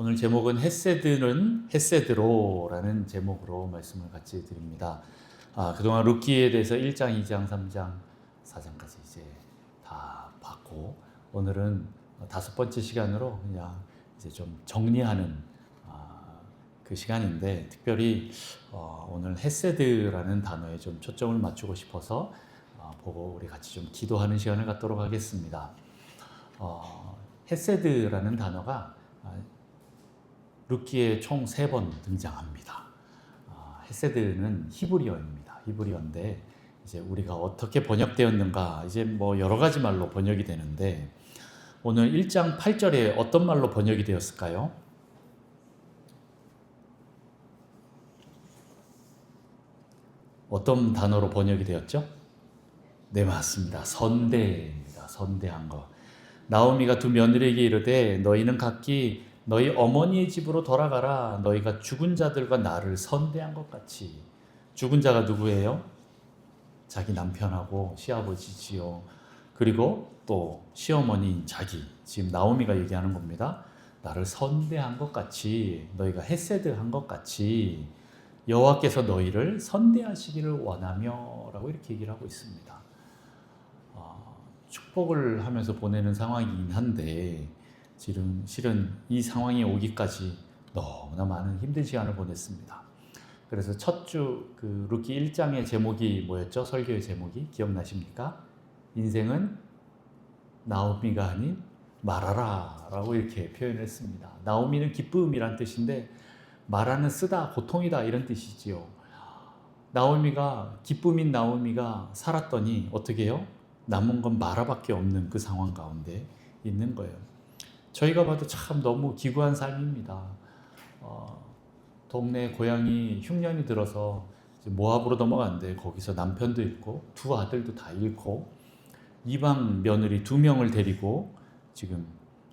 오늘 제목은 헤세드는 헤세드로라는 제목으로 말씀을 같이 드립니다. 그동안 룻기에 대해서 1장, 2장, 3장, 4장까지 이제 다 봤고, 오늘은 다섯 번째 시간으로 그냥 이제 좀 정리하는 그 시간인데, 특별히 오늘 헤세드라는 단어에 좀 초점을 맞추고 싶어서 보고 우리 같이 좀 기도하는 시간을 갖도록 하겠습니다. 헤세드라는 단어가 룻기에 총 3번 등장합니다. 헤세드는 히브리어입니다. 히브리어인데 이제 우리가 어떻게 번역되었는가, 이제 뭐 여러 가지 말로 번역이 되는데, 오늘 1장 8절에 어떤 말로 번역이 되었을까요? 어떤 단어로 번역이 되었죠? 네, 맞습니다. 선대입니다. 선대한 것. 나오미가 두 며느리에게 이르되 너희는 각기 너희 어머니의 집으로 돌아가라. 너희가 죽은 자들과 나를 선대한 것 같이. 죽은 자가 누구예요? 자기 남편하고 시아버지지요. 그리고 또 시어머니인 자기. 지금 나오미가 얘기하는 겁니다. 나를 선대한 것 같이, 너희가 헤세드한 것 같이 여호와께서 너희를 선대하시기를 원하며 라고 이렇게 얘기를 하고 있습니다. 축복을 하면서 보내는 상황이긴 한데, 지금 실은 이 상황이 오기까지 너무나 많은 힘든 시간을 보냈습니다. 그래서 첫 주 그 룻기 1장의 제목이 뭐였죠? 설교의 제목이 기억나십니까? 인생은 나오미가 아닌 마라라 라고 이렇게 표현을 했습니다. 나오미는 기쁨이란 뜻인데 마라는 쓰다, 고통이다 이런 뜻이지요. 나오미가, 기쁨인 나오미가 살았더니 어떻게 해요? 남은 건 마라밖에 없는 그 상황 가운데 있는 거예요. 저희가 봐도 참 너무 기구한 삶입니다. 동네 고향이 흉년이 들어서 모압으로 넘어갔는데 거기서 남편도 있고 두 아들도 다 잃고 이방 며느리 2명을 데리고 지금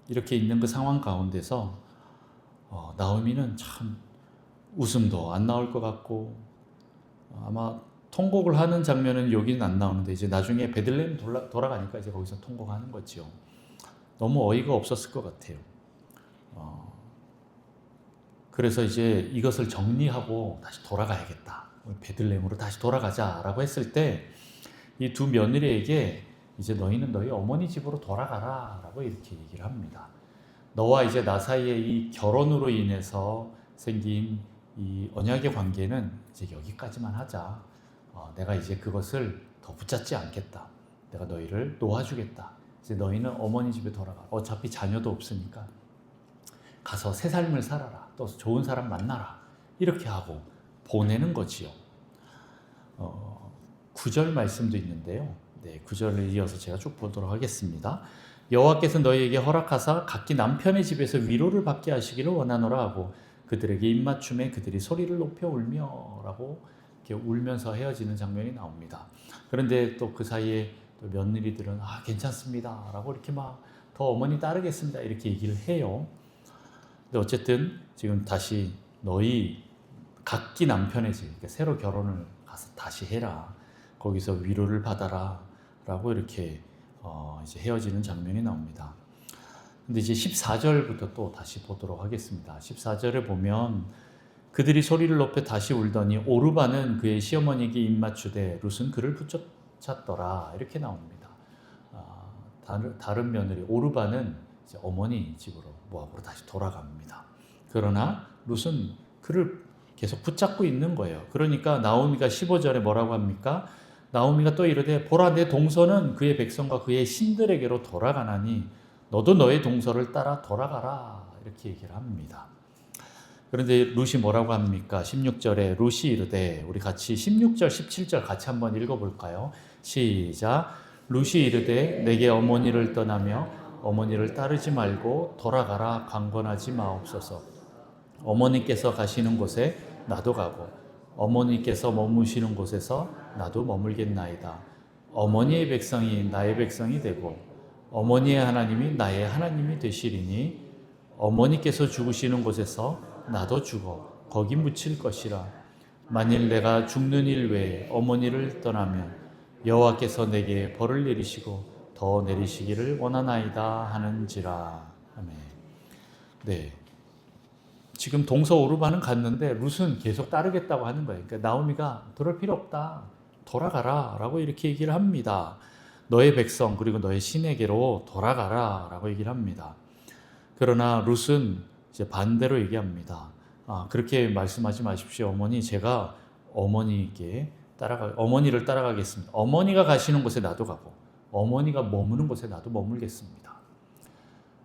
이렇게 있는 그 상황 가운데서 나오미는 참 웃음도 안 나올 것 같고, 아마 통곡을 하는 장면은 여기는 안 나오는데 이제 나중에 베들레헴 돌아가니까 이제 거기서 통곡하는 거죠. 너무 어이가 없었을 것 같아요. 그래서 이제 이것을 정리하고 다시 돌아가야겠다. 베들레헴으로 다시 돌아가자라고 했을 때 이 두 며느리에게 이제 너희는 너희 어머니 집으로 돌아가라라고 이렇게 얘기를 합니다. 너와 이제 나 사이의 이 결혼으로 인해서 생긴 이 언약의 관계는 이제 여기까지만 하자. 내가 이제 그것을 더 붙잡지 않겠다. 내가 너희를 놓아주겠다. 이제 너희는 어머니 집에 돌아가. 어차피 자녀도 없으니까 가서 새 삶을 살아라. 또 좋은 사람 만나라. 이렇게 하고 보내는 거지요. 9절 말씀도 있는데요. 네, 9절을 이어서 제가 쭉 보도록 하겠습니다. 여호와께서 너희에게 허락하사 각기 남편의 집에서 위로를 받게 하시기를 원하노라 하고 그들에게 입맞춤에 그들이 소리를 높여 울며 라고 이렇게 울면서 헤어지는 장면이 나옵니다. 그런데 또 그 사이에 또 며느리들은 괜찮습니다 라고 이렇게 막 더 어머니 따르겠습니다 이렇게 얘기를 해요. 근데 어쨌든 지금 다시 너희 각기 남편의 집, 그러니까 새로 결혼을 가서 다시 해라. 거기서 위로를 받아라 라고 이렇게 이제 헤어지는 장면이 나옵니다. 근데 이제 14절부터 또 다시 보도록 하겠습니다. 14절에 보면 그들이 소리를 높여 다시 울더니 오르바는 그의 시어머니에게 입맞추되 룻은 그를 붙잡더라 이렇게 나옵니다. 다른 며느리 오르바는 이제 어머니 집으로 모압으로 다시 돌아갑니다. 그러나 룻은 그를 계속 붙잡고 있는 거예요. 그러니까 나오미가 15절에 뭐라고 합니까? 나오미가 또 이르되 보라 내 동서는 그의 백성과 그의 신들에게로 돌아가나니 너도 너의 동서를 따라 돌아가라 이렇게 얘기를 합니다. 그런데 룻이 뭐라고 합니까? 16절에 룻이 이르되, 우리 같이 16절 17절 같이 한번 읽어볼까요? 시작. 룻이 이르되 내게 어머니를 떠나며 어머니를 따르지 말고 돌아가라 강권하지 마옵소서. 어머니께서 가시는 곳에 나도 가고 어머니께서 머무시는 곳에서 나도 머물겠나이다. 어머니의 백성이 나의 백성이 되고 어머니의 하나님이 나의 하나님이 되시리니 어머니께서 죽으시는 곳에서 나도 죽어 거기 묻힐 것이라. 만일 내가 죽는 일 외에 어머니를 떠나면 여호와께서 내게 벌을 내리시고 더 내리시기를 원하나이다 하는지라. 아멘. 네, 지금 동서 오르바는 갔는데 룻은 계속 따르겠다고 하는 거예요. 그러니까 나오미가 그럴 필요 없다. 돌아가라 라고 이렇게 얘기를 합니다. 너의 백성 그리고 너의 신에게로 돌아가라 라고 얘기를 합니다. 그러나 룻은 이제 반대로 얘기합니다. 그렇게 말씀하지 마십시오. 어머니, 제가 어머니를 따라가겠습니다. 어머니가 가시는 곳에 나도 가고 어머니가 머무는 곳에 나도 머물겠습니다.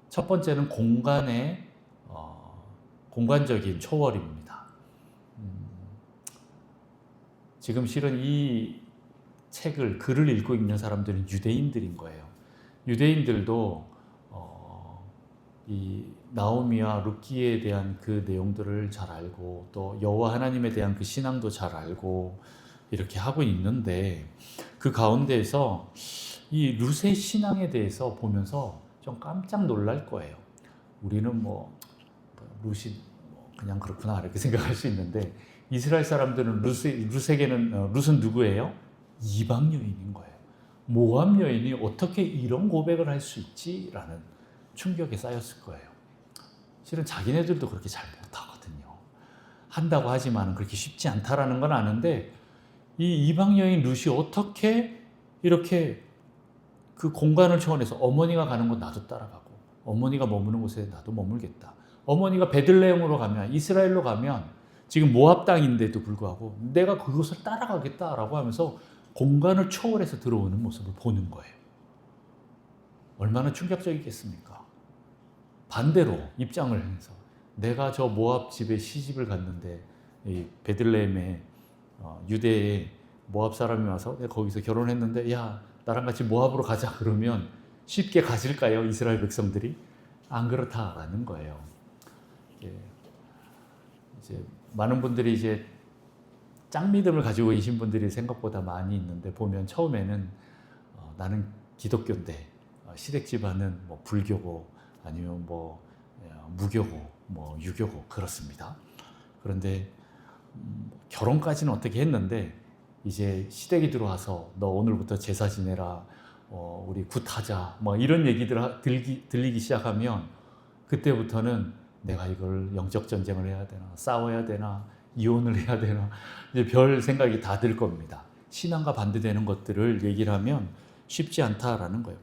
첫 번째는 공간적인 초월입니다. 지금 실은 이 글을 읽고 있는 사람들은 유대인들인 거예요. 유대인들도 이 나오미와 룻기에 대한 그 내용들을 잘 알고 또 여호와 하나님에 대한 그 신앙도 잘 알고 이렇게 하고 있는데 그 가운데에서 이 룻의 신앙에 대해서 보면서 좀 깜짝 놀랄 거예요. 우리는 룻이 그냥 그렇구나 이렇게 생각할 수 있는데 이스라엘 사람들은 룻은 누구예요? 이방 여인인 거예요. 모압 여인이 어떻게 이런 고백을 할 수 있지라는 충격에 쌓였을 거예요. 실은 자기네들도 그렇게 잘 못하거든요. 한다고 하지만 그렇게 쉽지 않다라는 건 아는데 이 이방 여인 룻이 어떻게 이렇게 그 공간을 초월해서 어머니가 가는 곳 나도 따라가고 어머니가 머무는 곳에 나도 머물겠다. 어머니가 베들레헴으로 가면 이스라엘로 가면 지금 모압 땅인데도 불구하고 내가 그곳을 따라가겠다라고 하면서 공간을 초월해서 들어오는 모습을 보는 거예요. 얼마나 충격적이겠습니까? 반대로 입장을 해서 내가 저 모압 집에 시집을 갔는데 이 베들레헴에 유대에 모압 사람이 와서 내가 거기서 결혼했는데 야 나랑 같이 모압으로 가자 그러면 쉽게 가실까요? 이스라엘 백성들이? 안 그렇다라는 거예요. 이제 많은 분들이 이제 짱 믿음을 가지고 계신 분들이 생각보다 많이 있는데 보면 처음에는 나는 기독교인데 시댁 집안은 불교고 아니면 무교고 유교고 그렇습니다. 그런데 결혼까지는 어떻게 했는데 이제 시댁이 들어와서 너 오늘부터 제사 지내라, 우리 굿하자 이런 얘기들 들리기 시작하면 그때부터는 내가 이걸 영적 전쟁을 해야 되나 싸워야 되나 이혼을 해야 되나 이제 별 생각이 다 들 겁니다. 신앙과 반대되는 것들을 얘기를 하면 쉽지 않다라는 거예요.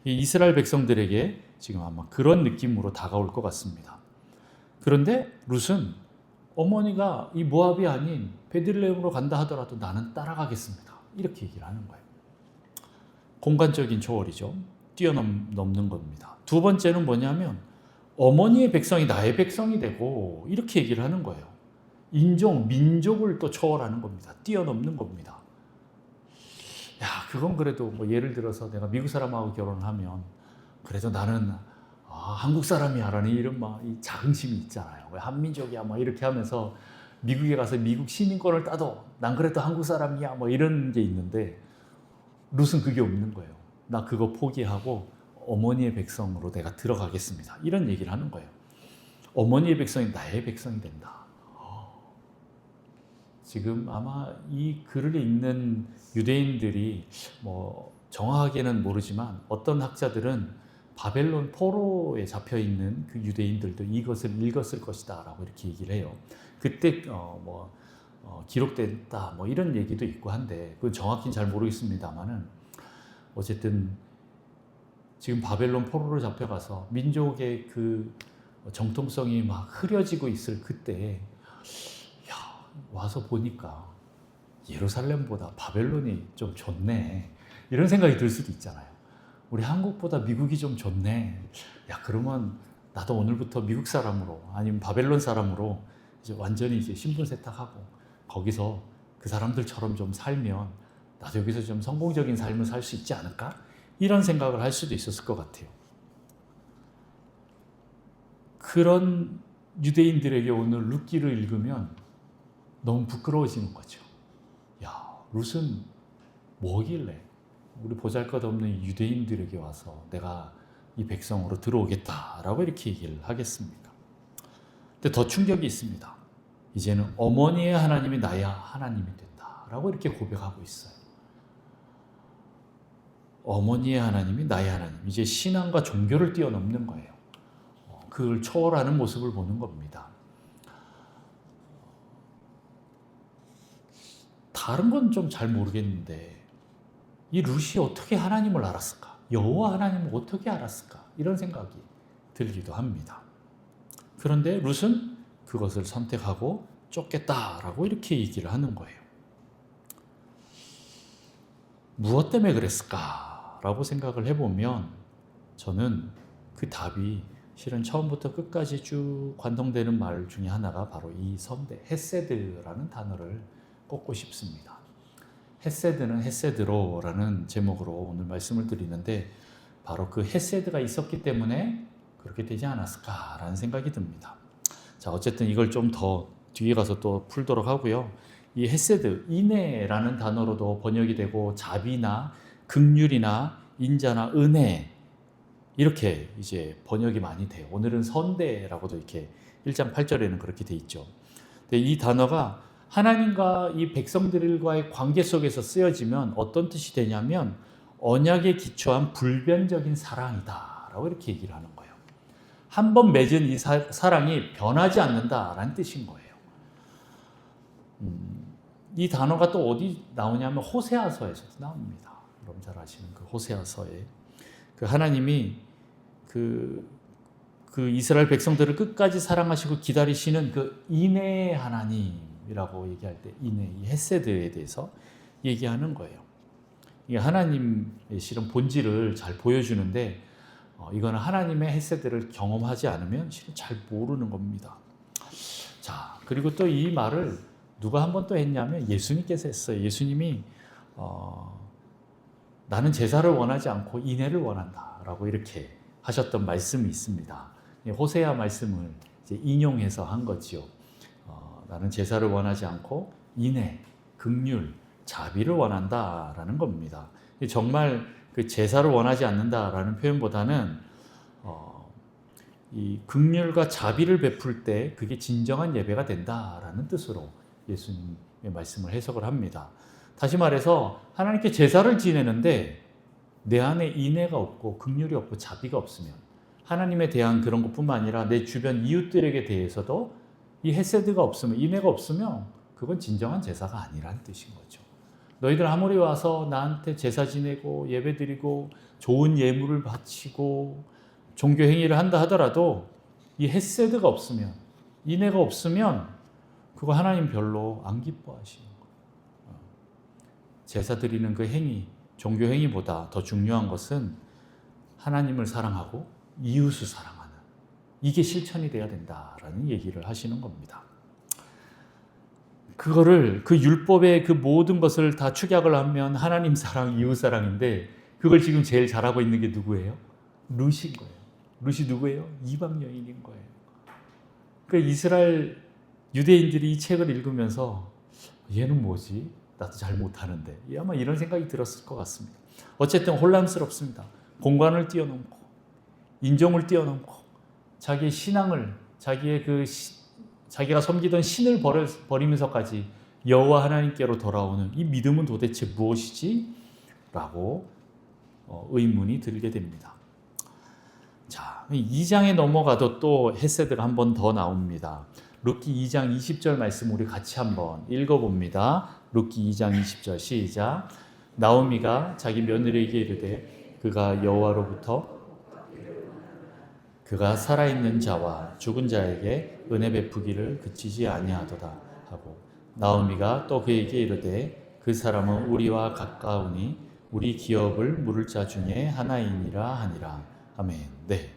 이 이스라엘 백성들에게 지금 아마 그런 느낌으로 다가올 것 같습니다. 그런데 룻은 어머니가 이 모압이 아닌 베들레헴으로 간다 하더라도 나는 따라가겠습니다. 이렇게 얘기를 하는 거예요. 공간적인 초월이죠. 뛰어넘는 겁니다. 두 번째는 뭐냐면 어머니의 백성이 나의 백성이 되고 이렇게 얘기를 하는 거예요. 민족을 또 초월하는 겁니다. 뛰어넘는 겁니다. 그건 그래도 예를 들어서 내가 미국 사람하고 결혼하면 그래도 나는 한국 사람이야 라는 이런 이 자긍심이 있잖아요. 왜 한민족이야 이렇게 하면서 미국에 가서 미국 시민권을 따도 난 그래도 한국 사람이야 이런 게 있는데 룻은 그게 없는 거예요. 나 그거 포기하고 어머니의 백성으로 내가 들어가겠습니다. 이런 얘기를 하는 거예요. 어머니의 백성이 나의 백성이 된다. 지금 아마 이 글을 읽는 유대인들이 정확하게는 모르지만 어떤 학자들은 바벨론 포로에 잡혀 있는 그 유대인들도 이것을 읽었을 것이다라고 이렇게 얘기를 해요. 그때 기록됐다 이런 얘기도 있고 한데 그건 정확히는 잘 모르겠습니다만은 어쨌든 지금 바벨론 포로로 잡혀가서 민족의 그 정통성이 흐려지고 있을 그때 와서 보니까 예루살렘보다 바벨론이 좀 좋네 이런 생각이 들 수도 있잖아요. 우리 한국보다 미국이 좀 좋네. 그러면 나도 오늘부터 미국 사람으로 아니면 바벨론 사람으로 이제 완전히 이제 신분 세탁하고 거기서 그 사람들처럼 좀 살면 나도 여기서 좀 성공적인 삶을 살 수 있지 않을까? 이런 생각을 할 수도 있었을 것 같아요. 그런 유대인들에게 오늘 룻기를 읽으면 너무 부끄러워지는 거죠. 룻은 뭐길래 우리 보잘것없는 유대인들에게 와서 내가 이 백성으로 들어오겠다라고 이렇게 얘기를 하겠습니까? 근데 더 충격이 있습니다. 이제는 어머니의 하나님이 나의 하나님이 된다라고 이렇게 고백하고 있어요. 어머니의 하나님이 나의 하나님. 이제 신앙과 종교를 뛰어넘는 거예요. 그걸 초월하는 모습을 보는 겁니다. 다른 건 좀 잘 모르겠는데 이 룻이 어떻게 하나님을 알았을까? 여호와 하나님을 어떻게 알았을까? 이런 생각이 들기도 합니다. 그런데 룻은 그것을 선택하고 쫓겠다라고 이렇게 얘기를 하는 거예요. 무엇 때문에 그랬을까라고 생각을 해보면 저는 그 답이 실은 처음부터 끝까지 쭉 관통되는 말 중에 하나가 바로 이 선대, 헤세드라는 단어를 꼽고 싶습니다. 헤세드는 헤세드로라는 제목으로 오늘 말씀을 드리는데 바로 그 헤세드가 있었기 때문에 그렇게 되지 않았을까라는 생각이 듭니다. 자, 어쨌든 이걸 좀 더 뒤에 가서 또 풀도록 하고요. 이 헤세드, 인애라는 단어로도 번역이 되고 자비나 긍휼이나 인자나 은혜 이렇게 이제 번역이 많이 돼요. 오늘은 선대라고도 이렇게 1장 8절에는 그렇게 돼 있죠. 근데 이 단어가 하나님과 이 백성들과의 관계 속에서 쓰여지면 어떤 뜻이 되냐면 언약에 기초한 불변적인 사랑이다라고 이렇게 얘기를 하는 거예요. 한 번 맺은 이 사랑이 변하지 않는다라는 뜻인 거예요. 이 단어가 또 어디 나오냐면 호세아서에서 나옵니다. 여러분 잘 아시는 그 호세아서에 그 하나님이 그 이스라엘 백성들을 끝까지 사랑하시고 기다리시는 그 인애의 하나님이라고 얘기할 때 인애, 이 헤세드에 대해서 얘기하는 거예요. 이게 하나님의 실은 본질을 잘 보여주는데 이거는 하나님의 헤세드를 경험하지 않으면 실은 잘 모르는 겁니다. 자, 그리고 또 이 말을 누가 한 번 또 했냐면 예수님께서 했어요. 예수님이 나는 제사를 원하지 않고 인애를 원한다라고 이렇게 하셨던 말씀이 있습니다. 호세아 말씀을 이제 인용해서 한 거지요. 나는 제사를 원하지 않고 인애, 긍휼, 자비를 원한다라는 겁니다. 정말 그 제사를 원하지 않는다라는 표현보다는 이 긍휼과 자비를 베풀 때 그게 진정한 예배가 된다라는 뜻으로 예수님의 말씀을 해석을 합니다. 다시 말해서 하나님께 제사를 지내는데 내 안에 인애가 없고 긍휼이 없고 자비가 없으면 하나님에 대한 그런 것뿐만 아니라 내 주변 이웃들에게 대해서도 이 헤세드가 없으면 인애가 없으면 그건 진정한 제사가 아니라는 뜻인 거죠. 너희들 아무리 와서 나한테 제사 지내고 예배드리고 좋은 예물을 바치고 종교 행위를 한다 하더라도 이 헤세드가 없으면 인애가 없으면 그거 하나님 별로 안 기뻐하시는 거예요. 제사 드리는 그 행위, 종교 행위보다 더 중요한 것은 하나님을 사랑하고 이웃을 사랑하는 이게 실천이 돼야 된다라는 얘기를 하시는 겁니다. 그거를 그 율법의 그 모든 것을 다 축약을 하면 하나님 사랑, 이웃 사랑인데 그걸 지금 제일 잘하고 있는 게 누구예요? 룻인 거예요. 룻이 누구예요? 이방 여인인 거예요. 그 이스라엘 유대인들이 이 책을 읽으면서 얘는 뭐지? 나도 잘 못하는데 아마 이런 생각이 들었을 것 같습니다. 어쨌든 혼란스럽습니다. 공간을 뛰어넘고 인종을 뛰어넘고 자기의 신앙을 자기가 섬기던 신을 버리면서까지 여호와 하나님께로 돌아오는 이 믿음은 도대체 무엇이지? 라고 의문이 들게 됩니다. 자, 2장에 넘어가도 또 헤세드가 한 번 더 나옵니다. 룻기 2장 20절 말씀 우리 같이 한번 읽어봅니다. 룻기 2장 20절 시작. 나오미가 자기 며느리에게 이르되 그가 여호와로부터 그가 살아있는 자와 죽은 자에게 은혜 베푸기를 그치지 아니하도다 하고 나오미가 또 그에게 이르되 그 사람은 우리와 가까우니 우리 기업을 물을 자 중에 하나이니라 하니라. 아멘. 네.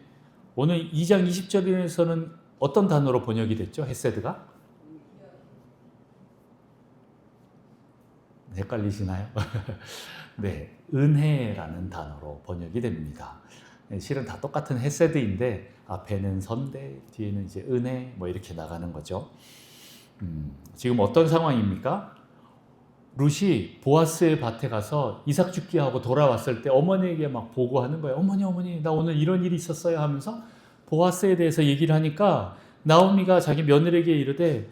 오늘 2장 20절에서는 어떤 단어로 번역이 됐죠? 헤세드가? 헷갈리시나요? 네, 은혜라는 단어로 번역이 됩니다. 실은 다 똑같은 헤세드인데 앞에는 선대, 뒤에는 이제 은혜 뭐 이렇게 나가는 거죠. 지금 어떤 상황입니까? 룻이 보아스의 밭에 가서 이삭 죽기 하고 돌아왔을 때 어머니에게 막 보고하는 거예요. 어머니, 나 오늘 이런 일이 있었어요 하면서 보아스에 대해서 얘기를 하니까 나오미가 자기 며느리에게 이르되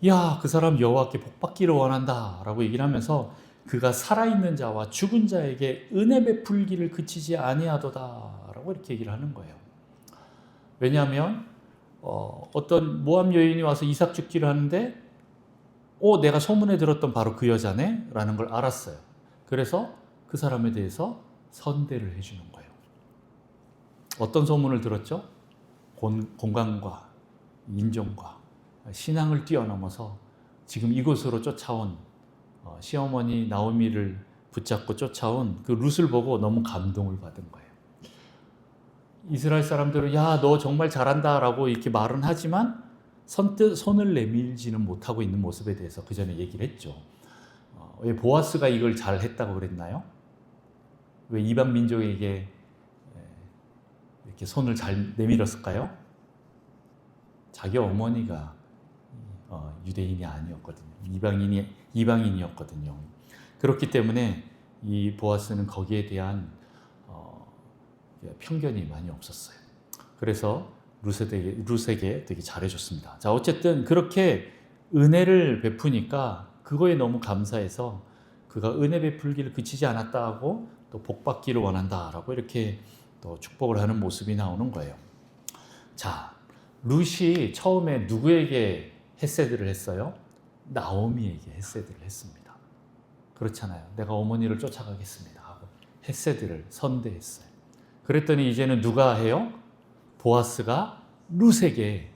야, 그 사람 여호와께 복받기를 원한다 라고 얘기를 하면서 그가 살아있는 자와 죽은 자에게 은혜 베풀기를 그치지 아니하도다 라고 이렇게 얘기를 하는 거예요. 왜냐하면 어떤 모압 여인이 와서 이삭 죽기를 하는데 내가 소문에 들었던 바로 그 여자네? 라는 걸 알았어요. 그래서 그 사람에 대해서 선대를 해주는 거예요. 어떤 소문을 들었죠? 공간과 인종과 신앙을 뛰어넘어서 지금 이곳으로 쫓아온 시어머니 나오미를 붙잡고 쫓아온 그 룻을 보고 너무 감동을 받은 거예요. 이스라엘 사람들은 야, 너 정말 잘한다 라고 이렇게 말은 하지만 선뜻 손을 내밀지는 못하고 있는 모습에 대해서 그 전에 얘기를 했죠. 왜 보아스가 이걸 잘했다고 그랬나요? 왜 이방 민족에게 이렇게 손을 잘 내밀었을까요? 자기 어머니가 유대인이 아니었거든요. 이방인이었거든요. 그렇기 때문에 이 보아스는 거기에 대한 편견이 많이 없었어요. 그래서 룻에게 되게 잘해줬습니다. 자, 어쨌든 그렇게 은혜를 베푸니까 그거에 너무 감사해서 그가 은혜 베풀기를 그치지 않았다 하고 또 복받기를 원한다라고 이렇게 또 축복을 하는 모습이 나오는 거예요. 자, 룻이 처음에 누구에게 헤세드를 했어요? 나오미에게 헤세드를 했습니다. 그렇잖아요. 내가 어머니를 쫓아가겠습니다 하고 헤세드를 선대했어요. 그랬더니 이제는 누가 해요? 보아스가 룻에게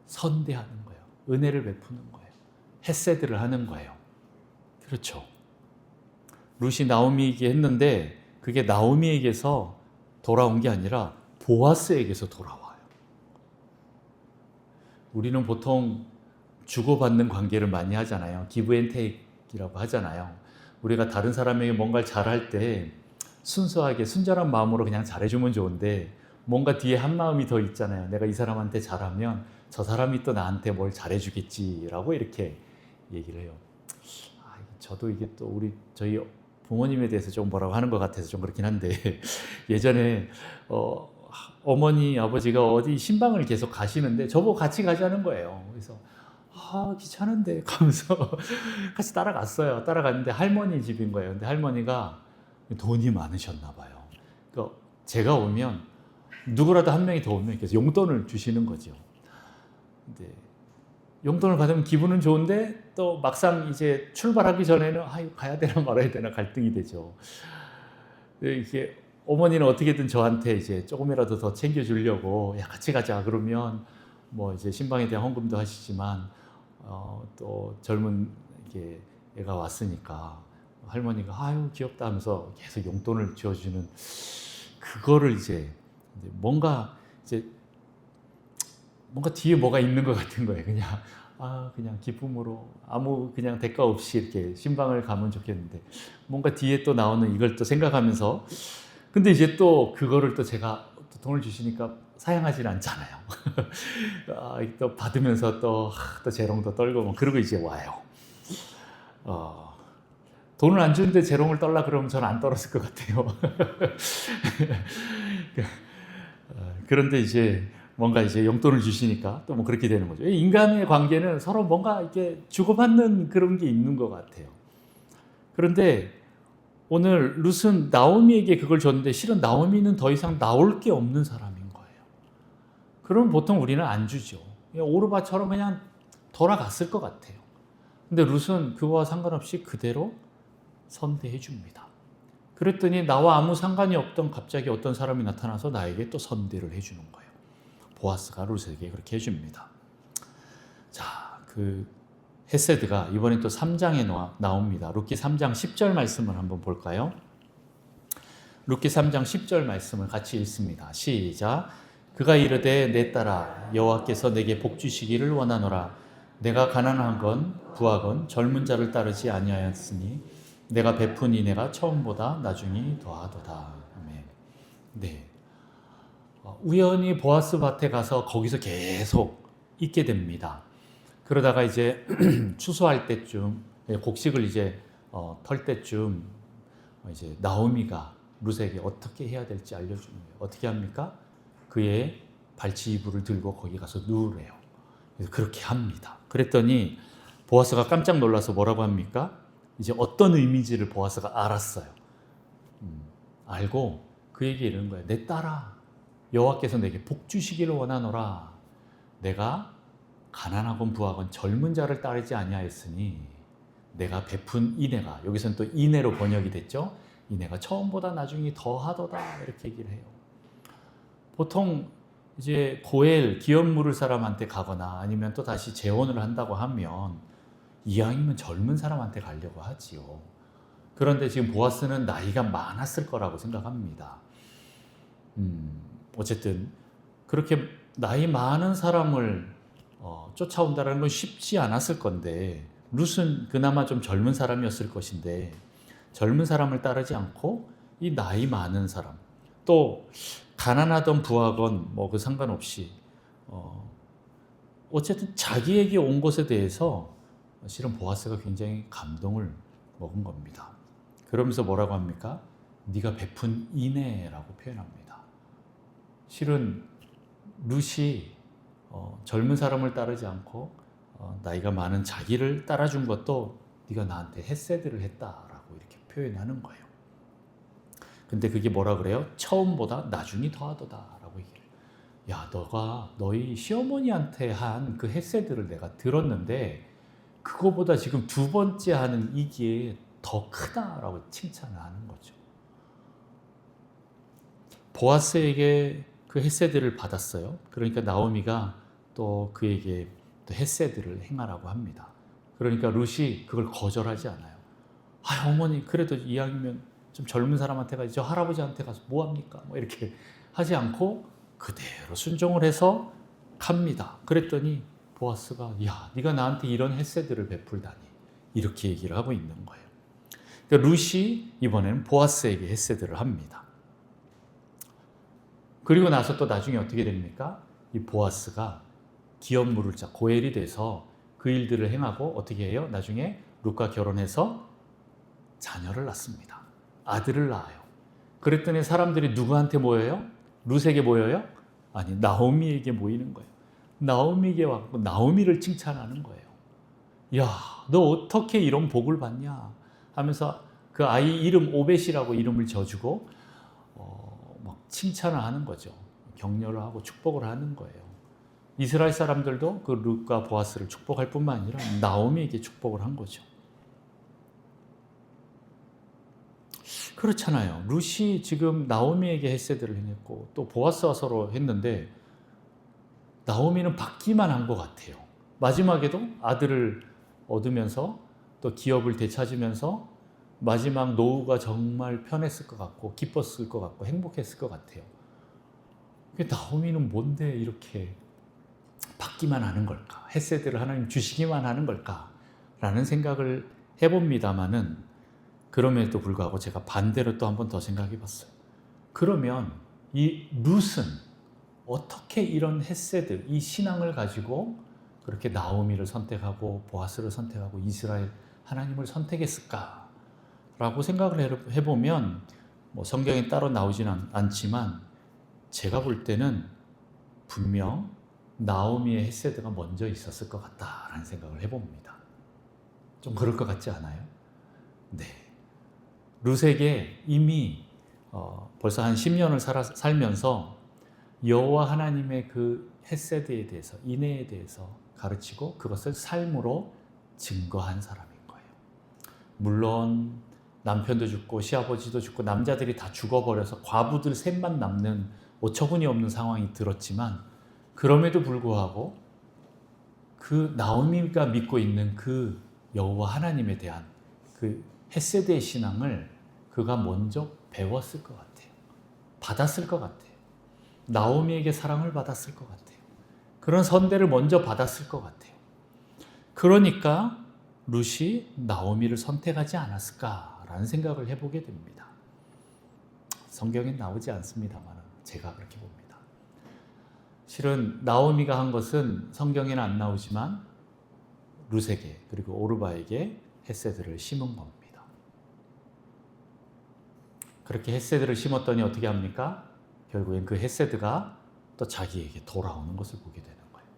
선대하는 거예요. 은혜를 베푸는 거예요. 헤세드를 하는 거예요. 그렇죠. 룻이 나오미에게 했는데 그게 나오미에게서 돌아온 게 아니라 보아스에게서 돌아와요. 우리는 보통 주고받는 관계를 많이 하잖아요. 기브 앤 테이크라고 하잖아요. 우리가 다른 사람에게 뭔가를 잘할 때 순수하게 순전한 마음으로 그냥 잘해주면 좋은데 뭔가 뒤에 한 마음이 더 있잖아요. 내가 이 사람한테 잘하면 저 사람이 또 나한테 뭘 잘해주겠지라고 이렇게 얘기를 해요. 저도 이게 또 저희 부모님에 대해서 좀 뭐라고 하는 것 같아서 좀 그렇긴 한데 예전에 어머니 아버지가 어디 신방을 계속 가시는데 저보고 같이 가자는 거예요. 그래서 귀찮은데 하면서 같이 따라갔어요. 따라갔는데 할머니 집인 거예요. 근데 할머니가 돈이 많으셨나 봐요. 그러니까 제가 오면 누구라도 한 명이 더 오면 그래서 용돈을 주시는 거죠. 근데 용돈을 받으면 기분은 좋은데 또 막상 이제 출발하기 전에는 가야 되나 말아야 되나 갈등이 되죠. 이게 어머니는 어떻게든 저한테 이제 조금이라도 더 챙겨주려고 야 같이 가자 그러면 뭐 이제 신방에 대한 헌금도 하시지만 또 젊은 이게 애가 왔으니까 할머니가 아유 귀엽다 하면서 계속 용돈을 지어주는 그거를 이제 뭔가 뒤에 뭐가 있는 것 같은 거예요. 그냥 기쁨으로 아무 그냥 대가 없이 이렇게 신방을 가면 좋겠는데 뭔가 뒤에 또 나오는 이걸 또 생각하면서 근데 이제 또 그거를 또 제가 또 돈을 주시니까 사양하지는 않잖아요. 또 받으면서 또 재롱도 떨고 뭐 그러고 이제 와요. 돈을 안 주는데 재롱을 떨라 그러면 저는 안 떨었을 것 같아요. 그런데 이제 뭔가 이제 용돈을 주시니까 또 뭐 그렇게 되는 거죠. 인간의 관계는 서로 뭔가 이렇게 주고받는 그런 게 있는 것 같아요. 그런데 오늘 룻은 나오미에게 그걸 줬는데 실은 나오미는 더 이상 나올 게 없는 사람인 거예요. 그럼 보통 우리는 안 주죠. 오르바처럼 그냥 돌아갔을 것 같아요. 근데 룻은 그거와 상관없이 그대로 선대해 줍니다. 그랬더니 나와 아무 상관이 없던 갑자기 어떤 사람이 나타나서 나에게 또 선대를 해주는 거예요. 보아스가 룻에게 그렇게 해줍니다. 자, 그 헤세드가 이번엔 또 3장에 나옵니다. 룻기 3장 10절 말씀을 한번 볼까요? 룻기 3장 10절 말씀을 같이 읽습니다. 시작. 그가 이르되 내 딸아 여호와께서 내게 복 주시기를 원하노라. 내가 가난한 건 부하건 젊은 자를 따르지 아니하였으니 내가 베푼 이내가 처음보다 나중이 더하도다. 아멘. 네. 우연히 보아스 밭에 가서 거기서 계속 있게 됩니다. 그러다가 이제 추수할 때쯤 곡식을 이제 털 때쯤 이제 나오미가 룻에게 어떻게 해야 될지 알려주는 거예요. 어떻게 합니까? 그의 발치 이불을 들고 거기 가서 누우래요. 그래서 그렇게 합니다. 그랬더니 보아스가 깜짝 놀라서 뭐라고 합니까? 이제 어떤 의미인지를 보아스가 알았어요. 알고 그에게 이러는 거예요. 내 딸아 여호와께서 내게 복 주시기를 원하노라. 내가 가난하건 부하건 젊은 자를 따르지 아니하였으니 내가 베푼 인애가, 여기서는 또 인애로 번역이 됐죠. 인애가 처음보다 나중에 더하도다 이렇게 얘기를 해요. 보통 이제 고엘 기업 물을 사람한테 가거나 아니면 또 다시 재혼을 한다고 하면 이왕이면 젊은 사람한테 가려고 하지요. 그런데 지금 보아스는 나이가 많았을 거라고 생각합니다. 어쨌든 그렇게 나이 많은 사람을 쫓아온다는 건 쉽지 않았을 건데, 룻은 그나마 좀 젊은 사람이었을 것인데 젊은 사람을 따르지 않고 이 나이 많은 사람, 또 가난하던 부하건 뭐 그 상관없이 어쨌든 자기에게 온 것에 대해서 실은 보아스가 굉장히 감동을 먹은 겁니다. 그러면서 뭐라고 합니까? 네가 베푼 인애라고 표현합니다. 실은 룻이 젊은 사람을 따르지 않고 나이가 많은 자기를 따라준 것도 네가 나한테 헤세드를 했다라고 이렇게 표현하는 거예요. 근데 그게 뭐라 그래요? 처음보다 나중이 더하도다라고 얘기를 해요. 야, 너가 너희 시어머니한테 한 그 헤세드를 내가 들었는데 그거보다 지금 두 번째 하는 이게 더 크다라고 칭찬을 하는 거죠. 보아스에게 그 헤세드를 받았어요. 그러니까 나오미가 또 그에게 또 헤세드를 행하라고 합니다. 그러니까 룻이 그걸 거절하지 않아요. 아, 어머니 그래도 이왕이면 좀 젊은 사람한테 가서 저 할아버지한테 가서 뭐 합니까? 뭐 이렇게 하지 않고 그대로 순종을 해서 갑니다. 그랬더니 보아스가 야, 네가 나한테 이런 헤세드를 베풀다니 이렇게 얘기를 하고 있는 거예요. 그러니까 룻이 이번에는 보아스에게 헤세드를 합니다. 그리고 나서 또 나중에 어떻게 됩니까? 이 보아스가 기업 물을 자 고엘이 돼서 그 일들을 행하고 어떻게 해요? 나중에 룻과 결혼해서 자녀를 낳습니다. 아들을 낳아요. 그랬더니 사람들이 누구한테 모여요? 룻에게 모여요? 아니, 나오미에게 모이는 거예요. 나오미에게 와서 나오미를 칭찬하는 거예요. 야, 너 어떻게 이런 복을 받냐? 하면서 그 아이 이름 오벳이라고 이름을 져주고 막 칭찬을 하는 거죠. 격려를 하고 축복을 하는 거예요. 이스라엘 사람들도 그 룻과 보아스를 축복할 뿐만 아니라 나오미에게 축복을 한 거죠. 그렇잖아요. 룻이 지금 나오미에게 헤세드를 행했고 또 보아스와 서로 했는데 나오미는 받기만 한 것 같아요. 마지막에도 아들을 얻으면서 또 기업을 되찾으면서 마지막 노후가 정말 편했을 것 같고 기뻤을 것 같고 행복했을 것 같아요. 나오미는 뭔데 이렇게 받기만 하는 걸까? 헤세드를 하나님 주시기만 하는 걸까? 라는 생각을 해봅니다마는 그럼에도 불구하고 제가 반대로 또 한 번 더 생각해 봤어요. 그러면 이 룻은 어떻게 이런 헤세드, 이 신앙을 가지고 그렇게 나오미를 선택하고 보아스를 선택하고 이스라엘 하나님을 선택했을까? 라고 생각을 해보면 뭐 성경에 따로 나오지는 않지만 제가 볼 때는 분명 나오미의 헤세드가 먼저 있었을 것 같다라는 생각을 해봅니다. 좀 그럴 것 같지 않아요? 네. 룻에게 이미 벌써 한 10년을 살면서 여호와 하나님의 그 헤세드에 대해서, 인애에 대해서 가르치고 그것을 삶으로 증거한 사람인 거예요. 물론 남편도 죽고 시아버지도 죽고 남자들이 다 죽어버려서 과부들 셋만 남는 어처구니 없는 상황이 들었지만 그럼에도 불구하고 그 나오미가 믿고 있는 그 여호와 하나님에 대한 그 헤세드의 신앙을 그가 먼저 배웠을 것 같아요. 받았을 것 같아요. 나오미에게 사랑을 받았을 것 같아요. 그런 선대를 먼저 받았을 것 같아요. 그러니까 룻이 나오미를 선택하지 않았을까라는 생각을 해보게 됩니다. 성경엔 나오지 않습니다만 제가 그렇게 봅니다. 실은 나오미가 한 것은 성경에는 안 나오지만 룻에게 그리고 오르바에게 헤세드를 심은 겁니다. 그렇게 헤세드를 심었더니 어떻게 합니까? 결국엔 그 헤세드가 또 자기에게 돌아오는 것을 보게 되는 거예요.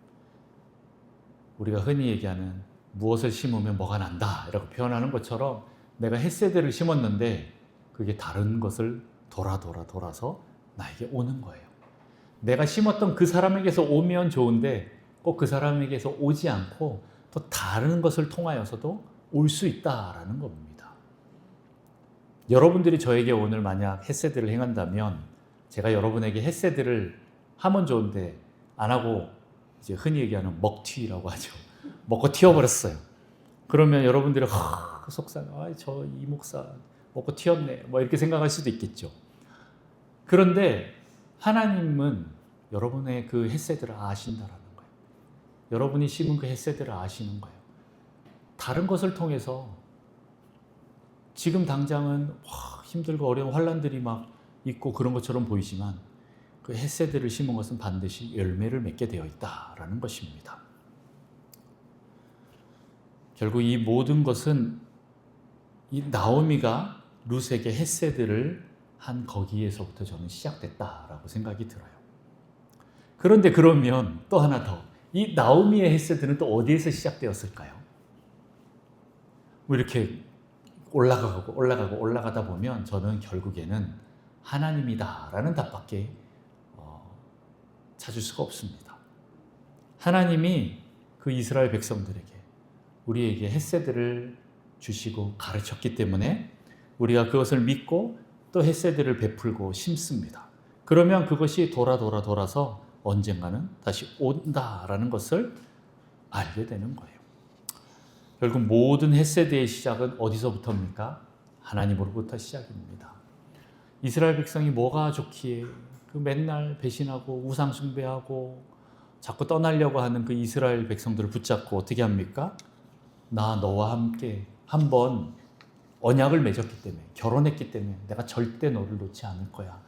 우리가 흔히 얘기하는 무엇을 심으면 뭐가 난다 이라고 표현하는 것처럼 내가 헤세드를 심었는데 그게 다른 것을 돌아서 나에게 오는 거예요. 내가 심었던 그 사람에게서 오면 좋은데 꼭 그 사람에게서 오지 않고 또 다른 것을 통하여서도 올 수 있다라는 겁니다. 여러분들이 저에게 오늘 만약 헤세드를 행한다면 제가 여러분에게 헤세드를 하면 좋은데 안 하고 이제 흔히 얘기하는 먹튀라고 하죠. 먹고 튀어버렸어요. 그러면 여러분들이 속상해. 저 이 목사 먹고 튀었네. 뭐 이렇게 생각할 수도 있겠죠. 그런데 하나님은 여러분의 그 헤세드를 아신다라는 거예요. 여러분이 심은 그 헤세드를 아시는 거예요. 다른 것을 통해서 지금 당장은 힘들고 어려운 환난들이 막 있고 그런 것처럼 보이지만 그 헤세드를 심은 것은 반드시 열매를 맺게 되어 있다라는 것입니다. 결국 이 모든 것은 이 나오미가 룻에게 헤세드를 한 거기에서부터 저는 시작됐다라고 생각이 들어요. 그런데 그러면 또 하나 더, 이 나오미의 헤세드는 또 어디에서 시작되었을까요? 뭐 이렇게 올라가다 보면 저는 결국에는 하나님이다라는 답밖에 찾을 수가 없습니다. 하나님이 그 이스라엘 백성들에게 우리에게 헤세드를 주시고 가르쳤기 때문에 우리가 그것을 믿고 또 헤세드를 베풀고 심습니다. 그러면 그것이 돌아서 언젠가는 다시 온다라는 것을 알게 되는 거예요. 결국 모든 헤세드의 시작은 어디서부터입니까? 하나님으로부터 시작입니다. 이스라엘 백성이 뭐가 좋기에 그 맨날 배신하고 우상 숭배하고 자꾸 떠나려고 하는 그 이스라엘 백성들을 붙잡고 어떻게 합니까? 나 너와 함께 한번 언약을 맺었기 때문에, 결혼했기 때문에 내가 절대 너를 놓지 않을 거야.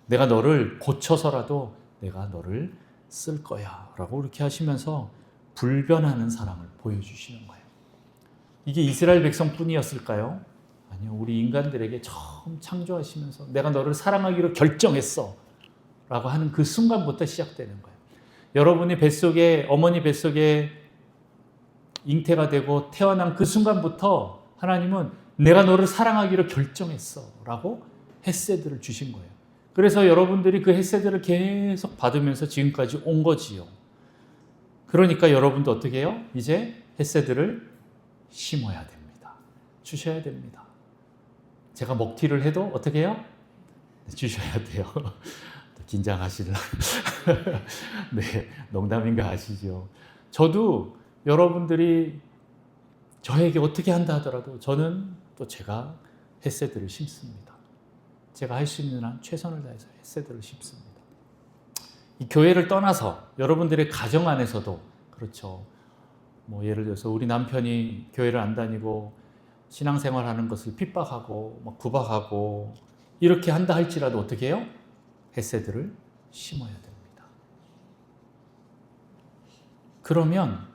내가 너를 고쳐서라도 내가 너를 쓸 거야 라고 그렇게 하시면서 불변하는 사랑을 보여주시는 거예요. 이게 이스라엘 백성뿐이었을까요? 아니요. 우리 인간들에게 처음 창조하시면서 내가 너를 사랑하기로 결정했어 라고 하는 그 순간부터 시작되는 거예요. 여러분이 뱃속에, 어머니 뱃속에 잉태가 되고 태어난 그 순간부터 하나님은 내가 너를 사랑하기로 결정했어 라고 헤세드를 주신 거예요. 그래서 여러분들이 그 헤세드를 계속 받으면서 지금까지 온 거지요. 그러니까 여러분도 어떻게 해요? 이제 헤세드를 심어야 됩니다. 주셔야 됩니다. 제가 먹튀를 해도 어떻게 해요? 주셔야 돼요. 긴장하시려고. 네, 농담인가 아시죠? 저도 여러분들이 저에게 어떻게 한다 하더라도 저는 또 제가 헤세드를 심습니다. 제가 할 수 있는 한 최선을 다해서 헤세드를 심습니다. 이 교회를 떠나서 여러분들의 가정 안에서도 그렇죠. 뭐 예를 들어서 우리 남편이 교회를 안 다니고 신앙생활하는 것을 핍박하고 막 구박하고 이렇게 한다 할지라도 어떻게 해요? 헤세드를 심어야 됩니다. 그러면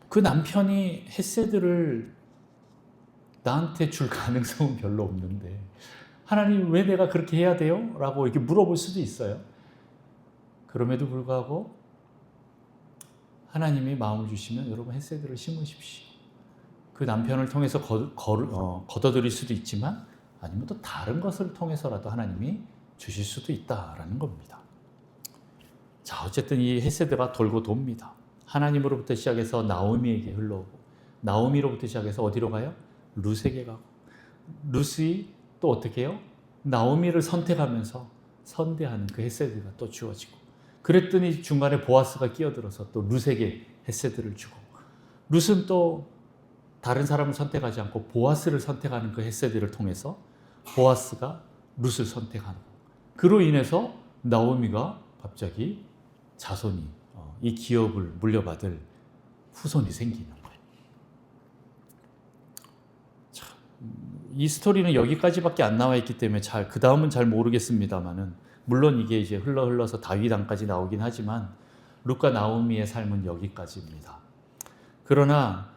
그 남편이 헤세드를 나한테 줄 가능성은 별로 없는데 하나님 왜 내가 그렇게 해야 돼요? 라고 이렇게 물어볼 수도 있어요. 그럼에도 불구하고 하나님이 마음을 주시면 여러분 헤세드를 심으십시오. 그 남편을 통해서 거둬들일 수도 있지만 아니면 또 다른 것을 통해서라도 하나님이 주실 수도 있다라는 겁니다. 자, 어쨌든 이 헤세드가 돌고 돕니다. 하나님으로부터 시작해서 나오미에게 흘러오고 나오미로부터 시작해서 어디로 가요? 룻에게 가고 룻이 또 어떻게 해요? 나오미를 선택하면서 선대하는 그 헤세드가 또 주어지고 그랬더니 중간에 보아스가 끼어들어서 또 룻에게 헤세드를 주고 룻은 또 다른 사람을 선택하지 않고 보아스를 선택하는 그 헤세드를 통해서 보아스가 룻을 선택하고 그로 인해서 나오미가 갑자기 자손이 이 기업을 물려받을 후손이 생기는 거예요. 참, 이 스토리는 여기까지밖에 안 나와 있기 때문에 그 다음은 잘 모르겠습니다만은 물론 이게 이제 흘러서 다윗 왕까지 나오긴 하지만 룻과 나오미의 삶은 여기까지입니다. 그러나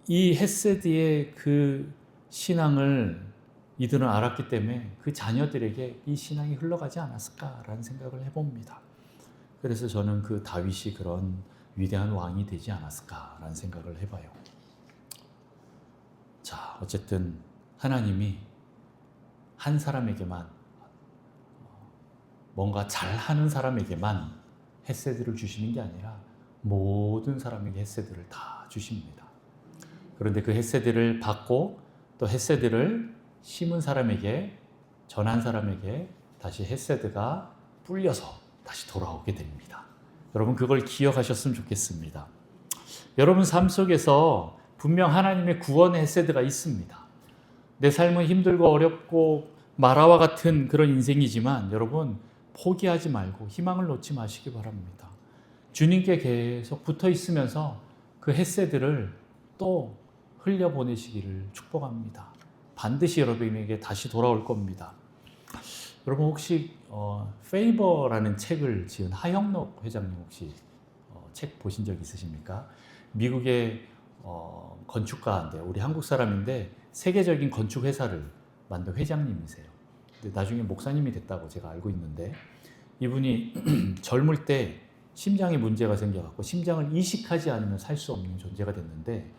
이 헤세드의 그 신앙을 이들은 알았기 때문에 그 자녀들에게 이 신앙이 흘러가지 않았을까라는 생각을 해봅니다. 그래서 저는 그 다윗이 그런 위대한 왕이 되지 않았을까라는 생각을 해봐요. 자, 어쨌든 하나님이 한 사람에게만 뭔가 잘하는 사람에게만 헤세드를 주시는 게 아니라 모든 사람에게 헤세드를 다 주십니다. 그런데 그 헤세드를 받고 또 헤세드를 심은 사람에게, 전한 사람에게 다시 헤세드가 뿌려서 다시 돌아오게 됩니다. 여러분 그걸 기억하셨으면 좋겠습니다. 여러분 삶 속에서 분명 하나님의 구원의 헤세드가 있습니다. 내 삶은 힘들고 어렵고 마라와 같은 그런 인생이지만 여러분 포기하지 말고 희망을 놓지 마시기 바랍니다. 주님께 계속 붙어 있으면서 그 헤세드를 또 흘려보내시기를 축복합니다. 반드시 여러분에게 다시 돌아올 겁니다. 여러분 혹시 페이버라는 책을 지은 하영록 회장님 혹시 책 보신 적 있으십니까? 미국의 건축가인데 우리 한국 사람인데 세계적인 건축 회사를 만든 회장님이세요. 근데 나중에 목사님이 됐다고 제가 알고 있는데 이분이 젊을 때 심장에 문제가 생겨갖고 심장을 이식하지 않으면 살 수 없는 존재가 됐는데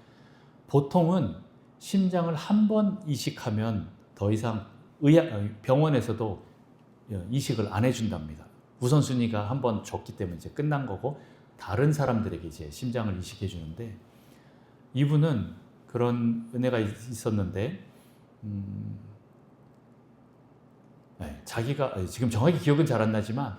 보통은 심장을 한 번 이식하면 더 이상 병원에서도 이식을 안 해준답니다. 우선순위가 한 번 줬기 때문에 이제 끝난 거고 다른 사람들에게 이제 심장을 이식해 주는데 이분은 그런 은혜가 있었는데 자기가 지금 정확히 기억은 잘 안 나지만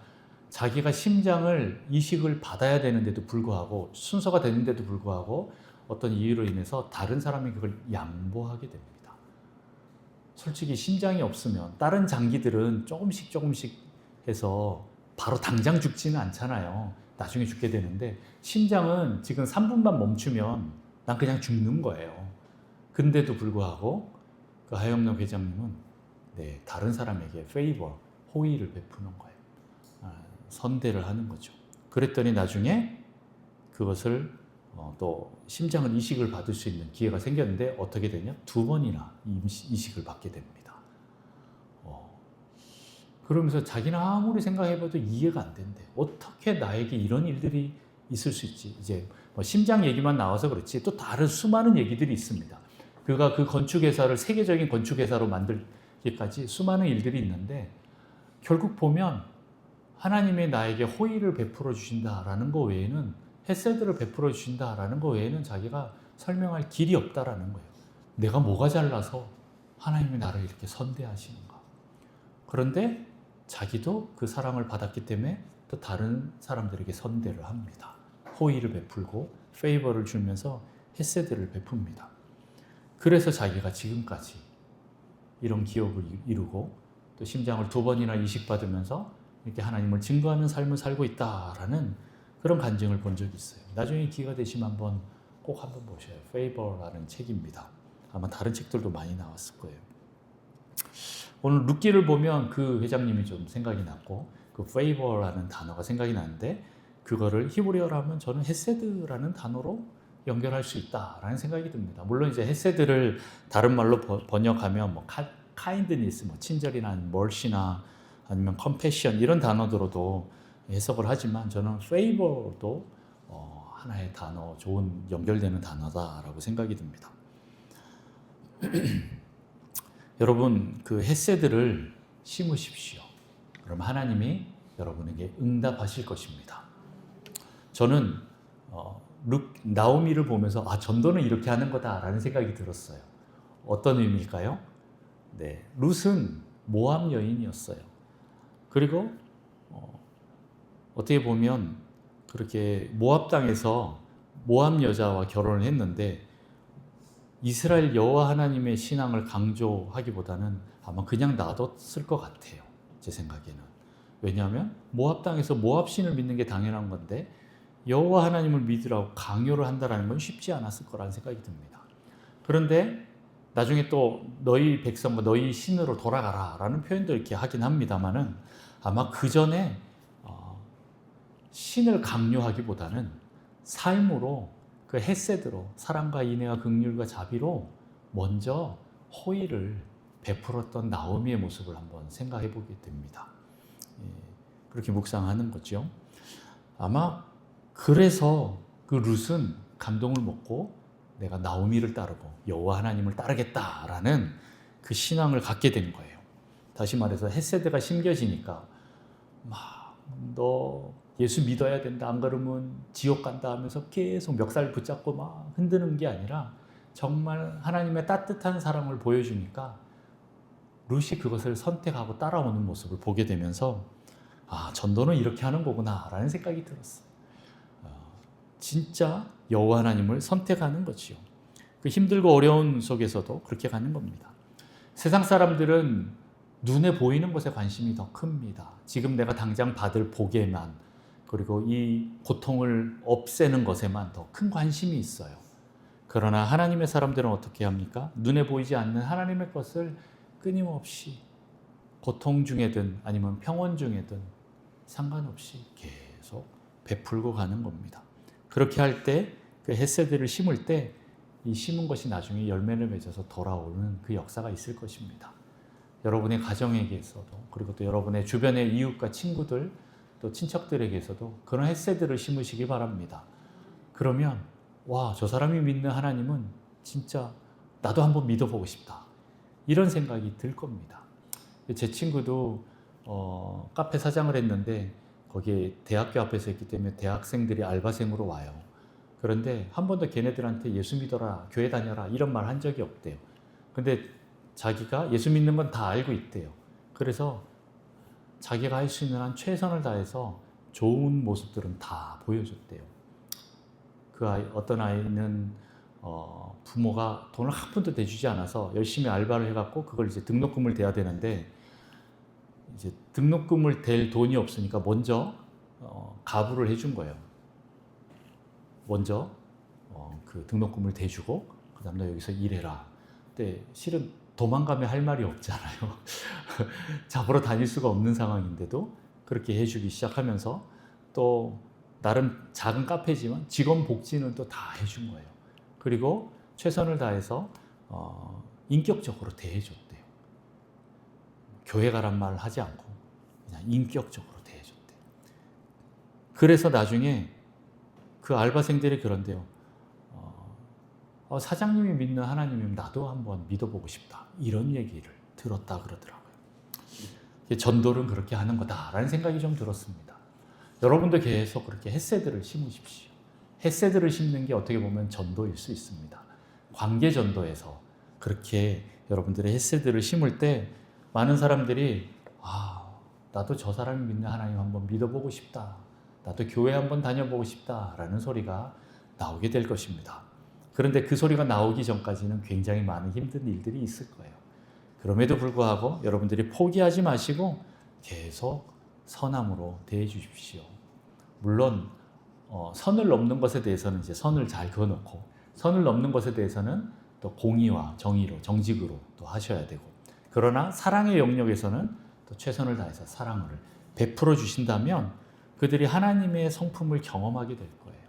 자기가 심장을 이식을 받아야 되는데도 불구하고 순서가 되는데도 불구하고 어떤 이유로 인해서 다른 사람이 그걸 양보하게 됩니다. 솔직히 심장이 없으면 다른 장기들은 조금씩 해서 바로 당장 죽지는 않잖아요. 나중에 죽게 되는데 심장은 지금 3분만 멈추면 난 그냥 죽는 거예요. 근데도 불구하고 그 하영록 회장님은 다른 사람에게 페이버, 호의를 베푸는 거예요. 선대를 하는 거죠. 그랬더니 나중에 그것을 또 심장을 이식을 받을 수 있는 기회가 생겼는데 어떻게 되냐? 2번이나 이식을 받게 됩니다. 그러면서 자기는 아무리 생각해봐도 이해가 안 된대. 어떻게 나에게 이런 일들이 있을 수 있지? 이제 뭐 심장 얘기만 나와서 그렇지 또 다른 수많은 얘기들이 있습니다. 그가 그 건축회사를 세계적인 건축회사로 만들기까지 수많은 일들이 있는데 결국 보면 하나님의 나에게 호의를 베풀어 주신다라는 거 외에는 헤세드를 베풀어 주신다라는 거 외에는 자기가 설명할 길이 없다라는 거예요. 내가 뭐가 잘나서 하나님이 나를 이렇게 선대하시는가. 그런데 자기도 그 사랑을 받았기 때문에 또 다른 사람들에게 선대를 합니다. 호의를 베풀고 페이버를 주면서 헤세드를 베풉니다. 그래서 자기가 지금까지 이런 기업을 이루고 또 심장을 2번이나 이식받으면서 이렇게 하나님을 증거하는 삶을 살고 있다라는 그런 간증을 본 적이 있어요. 나중에 기회가 되시면 꼭 한번 보셔요. 페이버라는 책입니다. 아마 다른 책들도 많이 나왔을 거예요. 오늘 룻기를 보면 그 회장님이 좀 생각이 났고 그 페이버라는 단어가 생각이 나는데 그거를 히브리어로 하면 저는 헤세드라는 단어로 연결할 수 있다라는 생각이 듭니다. 물론 이제 헤세드를 다른 말로 번역하면 뭐 카인드니스, 뭐 친절이나 멀시나 아니면 컴패션 이런 단어들로도 해석을 하지만 저는 페이버도 하나의 단어, 좋은 연결되는 단어다라고 생각이 듭니다. 여러분 그 헤세드를 심으십시오. 그럼 하나님이 여러분에게 응답하실 것입니다. 저는 나오미를 보면서 전도는 이렇게 하는 거다라는 생각이 들었어요. 어떤 의미일까요? 룻은 모압 여인이었어요. 그리고 어떻게 보면 그렇게 모압 땅에서 모압 여자와 결혼을 했는데 이스라엘 여호와 하나님의 신앙을 강조하기보다는 아마 그냥 놔뒀을 것 같아요. 제 생각에는. 왜냐하면 모압 땅에서 모압 신을 믿는 게 당연한 건데 여호와 하나님을 믿으라고 강요를 한다는 건 쉽지 않았을 거라는 생각이 듭니다. 그런데 나중에 또 너희 백성과 너희 신으로 돌아가라 라는 표현도 이렇게 하긴 합니다만은 아마 그 전에 신을 강요하기보다는 삶으로 그 헤세드로 사랑과 인애와 긍휼과 자비로 먼저 호의를 베풀었던 나오미의 모습을 한번 생각해 보게 됩니다. 그렇게 묵상하는 거죠. 아마 그래서 그 룻은 감동을 먹고 내가 나오미를 따르고 여호와 하나님을 따르겠다라는 그 신앙을 갖게 된 거예요. 다시 말해서 헤세드가 심겨지니까 너 예수 믿어야 된다, 안 그러면 지옥 간다 하면서 계속 멱살 붙잡고 막 흔드는 게 아니라 정말 하나님의 따뜻한 사랑을 보여주니까 룻이 그것을 선택하고 따라오는 모습을 보게 되면서 전도는 이렇게 하는 거구나 라는 생각이 들었어요. 진짜 여호와 하나님을 선택하는 거지요. 그 힘들고 어려운 속에서도 그렇게 가는 겁니다. 세상 사람들은 눈에 보이는 것에 관심이 더 큽니다. 지금 내가 당장 받을 복에만, 그리고 이 고통을 없애는 것에만 더 큰 관심이 있어요. 그러나 하나님의 사람들은 어떻게 합니까? 눈에 보이지 않는 하나님의 것을 끊임없이 고통 중에든 아니면 평온 중에든 상관없이 계속 베풀고 가는 겁니다. 그렇게 할 때, 그 헤세드를 심을 때 이 심은 것이 나중에 열매를 맺어서 돌아오는 그 역사가 있을 것입니다. 여러분의 가정에게서도, 그리고 또 여러분의 주변의 이웃과 친구들, 또 친척들에게서도 그런 헤세드를 심으시기 바랍니다. 그러면 저 사람이 믿는 하나님은 진짜 나도 한번 믿어보고 싶다, 이런 생각이 들 겁니다. 제 친구도 카페 사장을 했는데 거기에 대학교 앞에서 했기 때문에 대학생들이 알바생으로 와요. 그런데 한 번도 걔네들한테 예수 믿어라, 교회 다녀라 이런 말 한 적이 없대요. 근데 자기가 예수 믿는 건 다 알고 있대요. 그래서 자기가 할 수 있는 한 최선을 다해서 좋은 모습들은 다 보여줬대요. 어떤 아이는 부모가 돈을 한 푼도 대주지 않아서 열심히 알바를 해갖고 그걸 이제 등록금을 대야 되는데, 이제 등록금을 댈 돈이 없으니까 먼저 가부를 해준 거예요. 먼저 그 등록금을 대주고 그다음 너 여기서 일해라. 근데 실은 도망가면 할 말이 없잖아요. 잡으러 다닐 수가 없는 상황인데도 그렇게 해주기 시작하면서, 또 나름 작은 카페지만 직원 복지는 또 다 해준 거예요. 그리고 최선을 다해서 인격적으로 대해줬대요. 교회 가란 말을 하지 않고 그냥 인격적으로 대해줬대요. 그래서 나중에 그 알바생들이 그런데요. 사장님이 믿는 하나님이면 나도 한번 믿어보고 싶다, 이런 얘기를 들었다 그러더라고요. 전도는 그렇게 하는 거다라는 생각이 좀 들었습니다. 여러분도 계속 그렇게 헤세드를 심으십시오. 헤세드를 심는 게 어떻게 보면 전도일 수 있습니다. 관계 전도에서 그렇게 여러분들의 헤세드를 심을 때 많은 사람들이 나도 저 사람이 믿는 하나님 한번 믿어보고 싶다, 나도 교회 한번 다녀보고 싶다라는 소리가 나오게 될 것입니다. 그런데 그 소리가 나오기 전까지는 굉장히 많은 힘든 일들이 있을 거예요. 그럼에도 불구하고 여러분들이 포기하지 마시고 계속 선함으로 대해 주십시오. 물론 선을 넘는 것에 대해서는 이제 선을 잘 그어놓고, 선을 넘는 것에 대해서는 또 공의와 정의로, 정직으로 또 하셔야 되고, 그러나 사랑의 영역에서는 또 최선을 다해서 사랑을 베풀어 주신다면 그들이 하나님의 성품을 경험하게 될 거예요.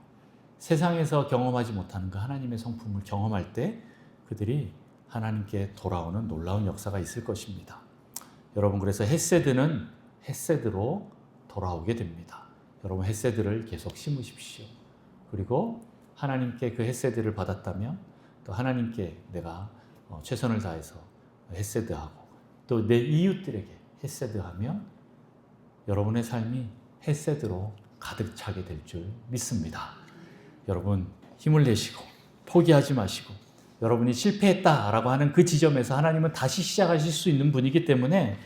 세상에서 경험하지 못하는 그 하나님의 성품을 경험할 때 그들이 하나님께 돌아오는 놀라운 역사가 있을 것입니다. 여러분, 그래서 헤세드는 헤세드로 돌아오게 됩니다. 여러분, 헤세드를 계속 심으십시오. 그리고 하나님께 그 헤세드를 받았다면 또 하나님께 내가 최선을 다해서 헤세드하고 또 내 이웃들에게 헤세드하면 여러분의 삶이 헤세드로 가득 차게 될 줄 믿습니다. 여러분, 힘을 내시고 포기하지 마시고, 여러분이 실패했다라고 하는 그 지점에서 하나님은 다시 시작하실 수 있는 분이기 때문에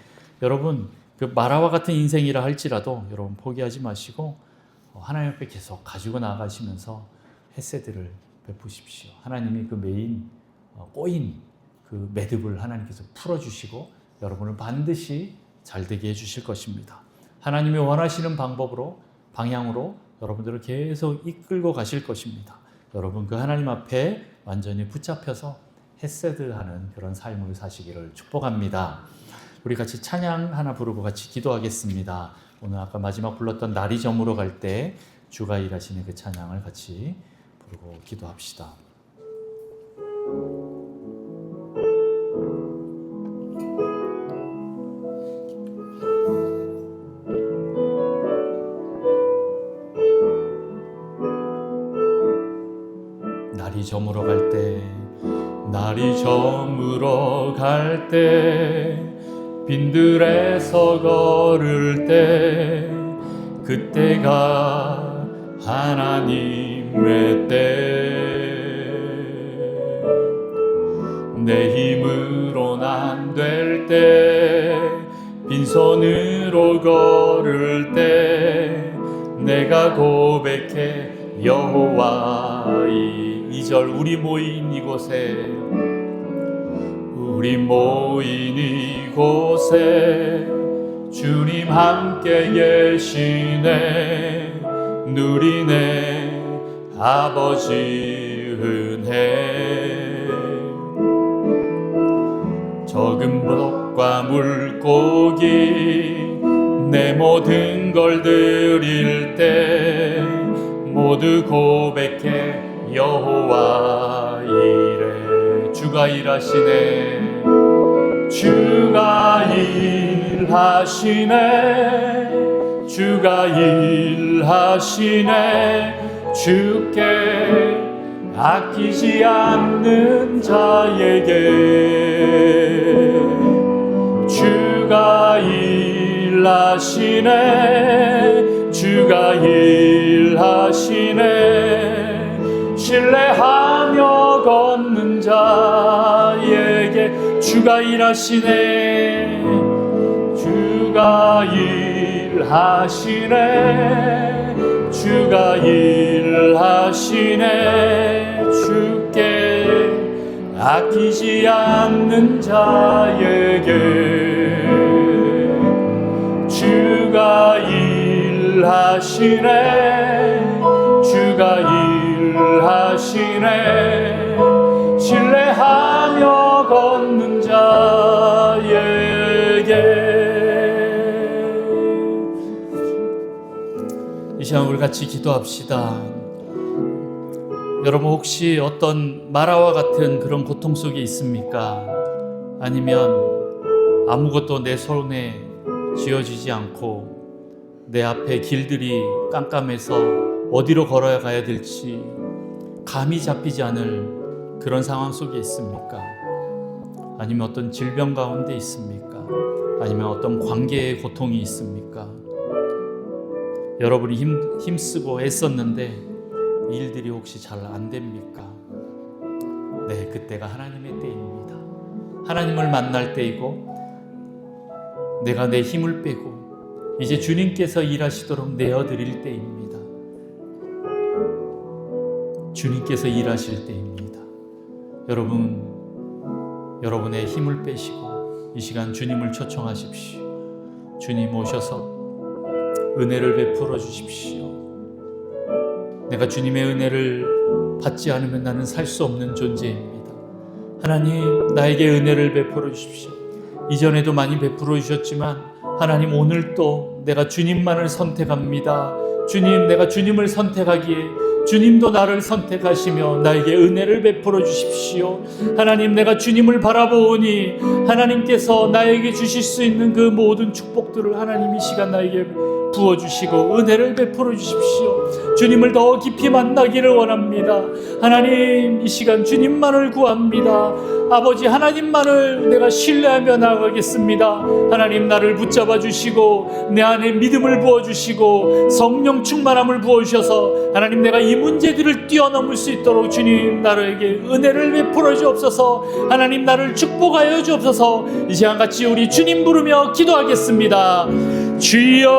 여러분, 그 마라와 같은 인생이라 할지라도 여러분 포기하지 마시고 하나님 앞에 계속 가지고 나아가시면서 헤세드를 베푸십시오. 하나님이 그 메인 꼬인 그 매듭을 하나님께서 풀어주시고 여러분을 반드시 잘되게 해주실 것입니다. 하나님이 원하시는 방법으로, 방향으로 여러분들을 계속 이끌고 가실 것입니다. 여러분, 그 하나님 앞에 완전히 붙잡혀서 헤세드하는 그런 삶을 사시기를 축복합니다. 우리 같이 찬양 하나 부르고 같이 기도하겠습니다. 오늘 아까 마지막 불렀던 날이 저물어 갈 때 주가 일하시는 그 찬양을 같이 부르고 기도합시다. 날이 저물어 갈 때, 날이 저물어 갈 때, 빈들에서 걸을 때 그때가 하나님의 때. 내 힘으론 안 될 때, 빈손으로 걸을 때 내가 고백해 여호와. 이 2절 우리 모인 이곳에, 우리 모인 이곳에 주님 함께 계시네. 누리네 아버지 은혜. 적은 복과 물고기 내 모든 걸 드릴 때 모두 고백해 여호와 이래. 주가 일하시네. 주가 일하시네. 주가 일하시네. 주께 아끼지 않는 자에게 주가 일하시네. 주가 일하시네. 신뢰하며 걷는 자에게 주가 일하시네. 주가 일하시네. 주가 일하시네. 주께 아끼지 않는 자에게 주가 일하시네. 주가 일하시네. 신뢰하며 걷는 자에게. 이 시간 우리 같이 기도합시다. 여러분 혹시 어떤 마라와 같은 그런 고통 속에 있습니까? 아니면 아무것도 내 손에 쥐어지지 않고 내 앞에 길들이 깜깜해서 어디로 걸어야 가야 될지 감이 잡히지 않을 그런 상황 속에 있습니까? 아니면 어떤 질병 가운데 있습니까? 아니면 어떤 관계의 고통이 있습니까? 여러분이 힘쓰고 애썼는데 일들이 혹시 잘 안 됩니까? 네, 그때가 하나님의 때입니다. 하나님을 만날 때이고 내가 내 힘을 빼고 이제 주님께서 일하시도록 내어드릴 때입니다. 주님께서 일하실 때입니다. 여러분의 힘을 빼시고 이 시간 주님을 초청하십시오. 주님 오셔서 은혜를 베풀어 주십시오. 내가 주님의 은혜를 받지 않으면 나는 살 수 없는 존재입니다. 하나님, 나에게 은혜를 베풀어 주십시오. 이전에도 많이 베풀어 주셨지만 하나님, 오늘 또 내가 주님만을 선택합니다. 주님, 내가 주님을 선택하기에 주님도 나를 선택하시며 나에게 은혜를 베풀어 주십시오. 하나님, 내가 주님을 바라보니 하나님께서 나에게 주실 수 있는 그 모든 축복들을 하나님 이 시간 나에게 부어주시고 은혜를 베풀어 주십시오. 주님을 더 깊이 만나기를 원합니다. 하나님, 이 시간 주님만을 구합니다. 아버지, 하나님만을 내가 신뢰하며 나아가겠습니다. 하나님, 나를 붙잡아 주시고 내 안에 믿음을 부어주시고 성령 충만함을 부어주셔서 하나님, 내가 이 문제들을 뛰어넘을 수 있도록 주님 나에게 은혜를 베풀어 주옵소서. 하나님, 나를 축복하여 주옵소서. 이 시간 같이 우리 주님 부르며 기도하겠습니다. 주여,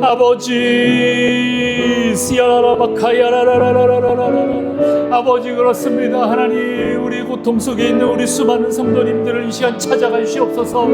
아버지, 아버지, 그렇습니다. 하나님, 우리 고통 속에 있는 우리 수많은 성도님들을 이 시간 찾아가 주시옵소서.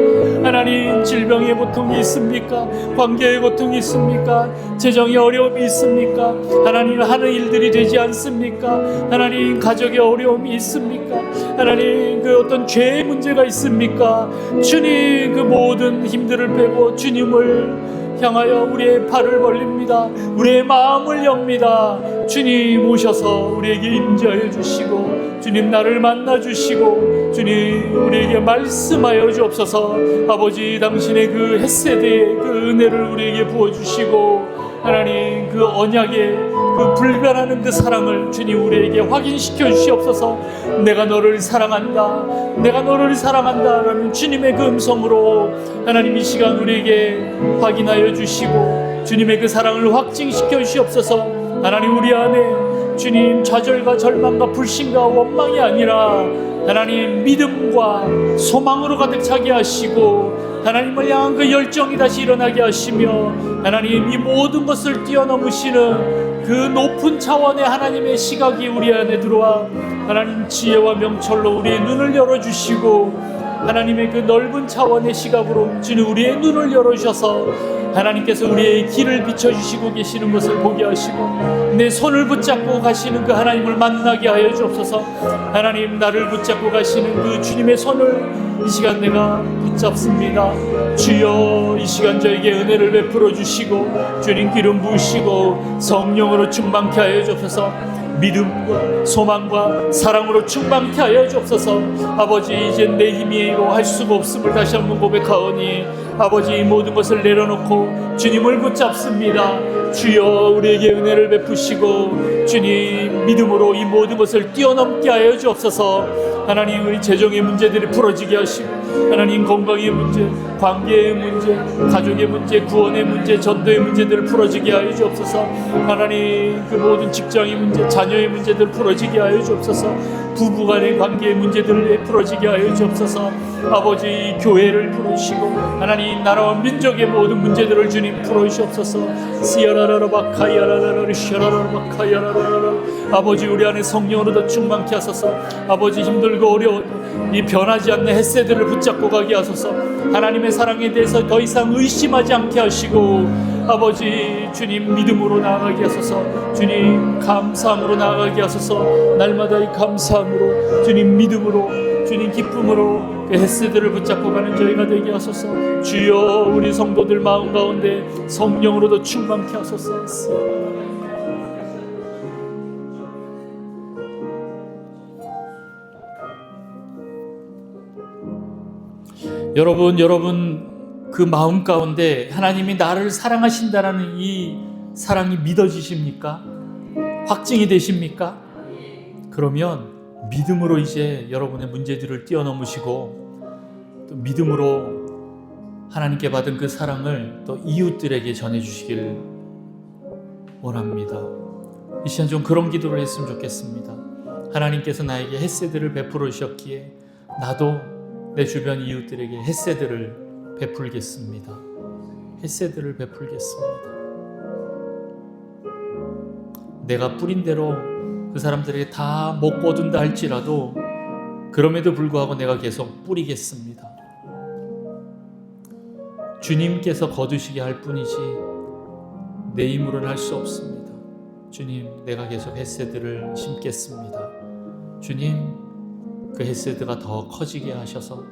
하나님, 질병의 고통이 있습니까? 관계의 고통이 있습니까? 재정의 어려움이 있습니까? 하나님, 하는 일들이 되지 않습니까? 하나님, 가족의 어려움이 있습니까? 하나님, 그 어떤 죄의 문제가 있습니까? 주님, 그 모든 힘들을 빼고 주님을 향하여 우리의 팔을 벌립니다. 우리의 마음을 엽니다. 주님 오셔서 우리에게 임재하여 주시고 주님 나를 만나 주시고 주님 우리에게 말씀하여 주옵소서. 아버지, 당신의 그 헷세대의 그 은혜를 우리에게 부어주시고 하나님 그 언약의 그 불변하는 그 사랑을 주님 우리에게 확인시켜 주시옵소서. 내가 너를 사랑한다, 내가 너를 사랑한다 라는 주님의 그 음성으로 하나님 이 시간 우리에게 확인하여 주시고 주님의 그 사랑을 확증시켜 주시옵소서. 하나님 우리 안에 주님 좌절과 절망과 불신과 원망이 아니라 하나님 믿음과 소망으로 가득 차게 하시고 하나님을 향한 그 열정이 다시 일어나게 하시며 하나님 이 모든 것을 뛰어넘으시는 그 높은 차원의 하나님의 시각이 우리 안에 들어와 하나님 지혜와 명철로 우리의 눈을 열어주시고 하나님의 그 넓은 차원의 시각으로 주님 우리의 눈을 열어주셔서 하나님께서 우리의 길을 비춰주시고 계시는 것을 보게 하시고 내 손을 붙잡고 가시는 그 하나님을 만나게 하여 주옵소서. 하나님 나를 붙잡고 가시는 그 주님의 손을 이 시간 내가 붙잡습니다. 주여 이 시간 저에게 은혜를 베풀어 주시고 주님 기름 부으시고 성령으로 충만케 하여 주옵소서. 믿음과 소망과 사랑으로 충만케 하여 주옵소서. 아버지 이제 내 힘으로 할 수가 없음을 다시 한번 고백하오니 아버지 이 모든 것을 내려놓고 주님을 붙잡습니다. 주여 우리에게 은혜를 베푸시고 주님 믿음으로 이 모든 것을 뛰어넘게 하여 주옵소서. 하나님 우리 재정의 문제들이 풀어지게 하시고 하나님 건강의 문제, 관계의 문제, 가족의 문제, 구원의 문제, 전도의 문제들을 풀어지게 하여 주옵소서. 하나님 그 모든 직장의 문제, 자녀의 문제들 풀어지게 하여 주옵소서. 부부간의 관계의 문제들을 풀어지게 하여 주옵소서. 아버지 교회를 풀어주시고 하나님 나라와 민족의 모든 문제들을 주님 풀어주시옵소서. 시야라라바카야라라라 시야라라바카야라라라. 아버지 우리 안에 성령으로 더 충만케 하소서. 아버지 힘들고 어려워도 이 변하지 않는 햇새들을 붙잡고 가게 하소서. 하나님의 사랑에 대해서 더 이상 의심하지 않게 하시고 아버지 주님 믿음으로 나아가게 하소서. 주님 감사함으로 나아가게 하소서. 날마다 이 감사함으로 주님 믿음으로 주님 기쁨으로 그 햇새들을 붙잡고 가는 저희가 되게 하소서. 주여 우리 성도들 마음 가운데 성령으로도 충만케 하소서. 여러분 그 마음 가운데 하나님이 나를 사랑하신다라는 이 사랑이 믿어지십니까? 확증이 되십니까? 그러면 믿음으로 이제 여러분의 문제들을 뛰어넘으시고 또 믿음으로 하나님께 받은 그 사랑을 또 이웃들에게 전해주시길 원합니다. 이 시간 좀 그런 기도를 했으면 좋겠습니다. 하나님께서 나에게 햇새들을 베풀어 주셨기에 나도 내 주변 이웃들에게 햇새들을 베풀겠습니다. 햇새들을 베풀겠습니다. 내가 뿌린 대로 그 사람들에게 다 못 거둔다 할지라도 그럼에도 불구하고 내가 계속 뿌리겠습니다. 주님께서 거두시게 할 뿐이지 내 힘으로는 할 수 없습니다. 주님, 내가 계속 햇새들을 심겠습니다. 주님, 그 햇새들가 더 커지게 하셔서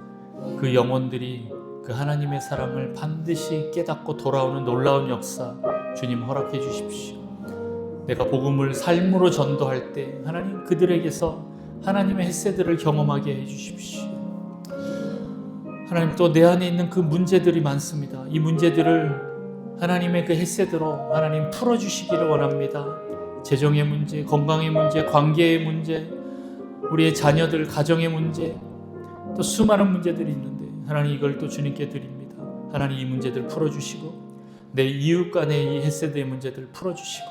그 영혼들이 그 하나님의 사랑을 반드시 깨닫고 돌아오는 놀라운 역사 주님 허락해 주십시오. 내가 복음을 삶으로 전도할 때 하나님 그들에게서 하나님의 햇새들을 경험하게 해 주십시오. 하나님 또 내 안에 있는 그 문제들이 많습니다. 이 문제들을 하나님의 그 햇새대로 하나님 풀어주시기를 원합니다. 재정의 문제, 건강의 문제, 관계의 문제, 우리의 자녀들, 가정의 문제, 또 수많은 문제들이 있는데 하나님 이걸 또 주님께 드립니다. 하나님 이 문제들 풀어주시고 내 이웃 간의 이 햇새들의 문제들 풀어주시고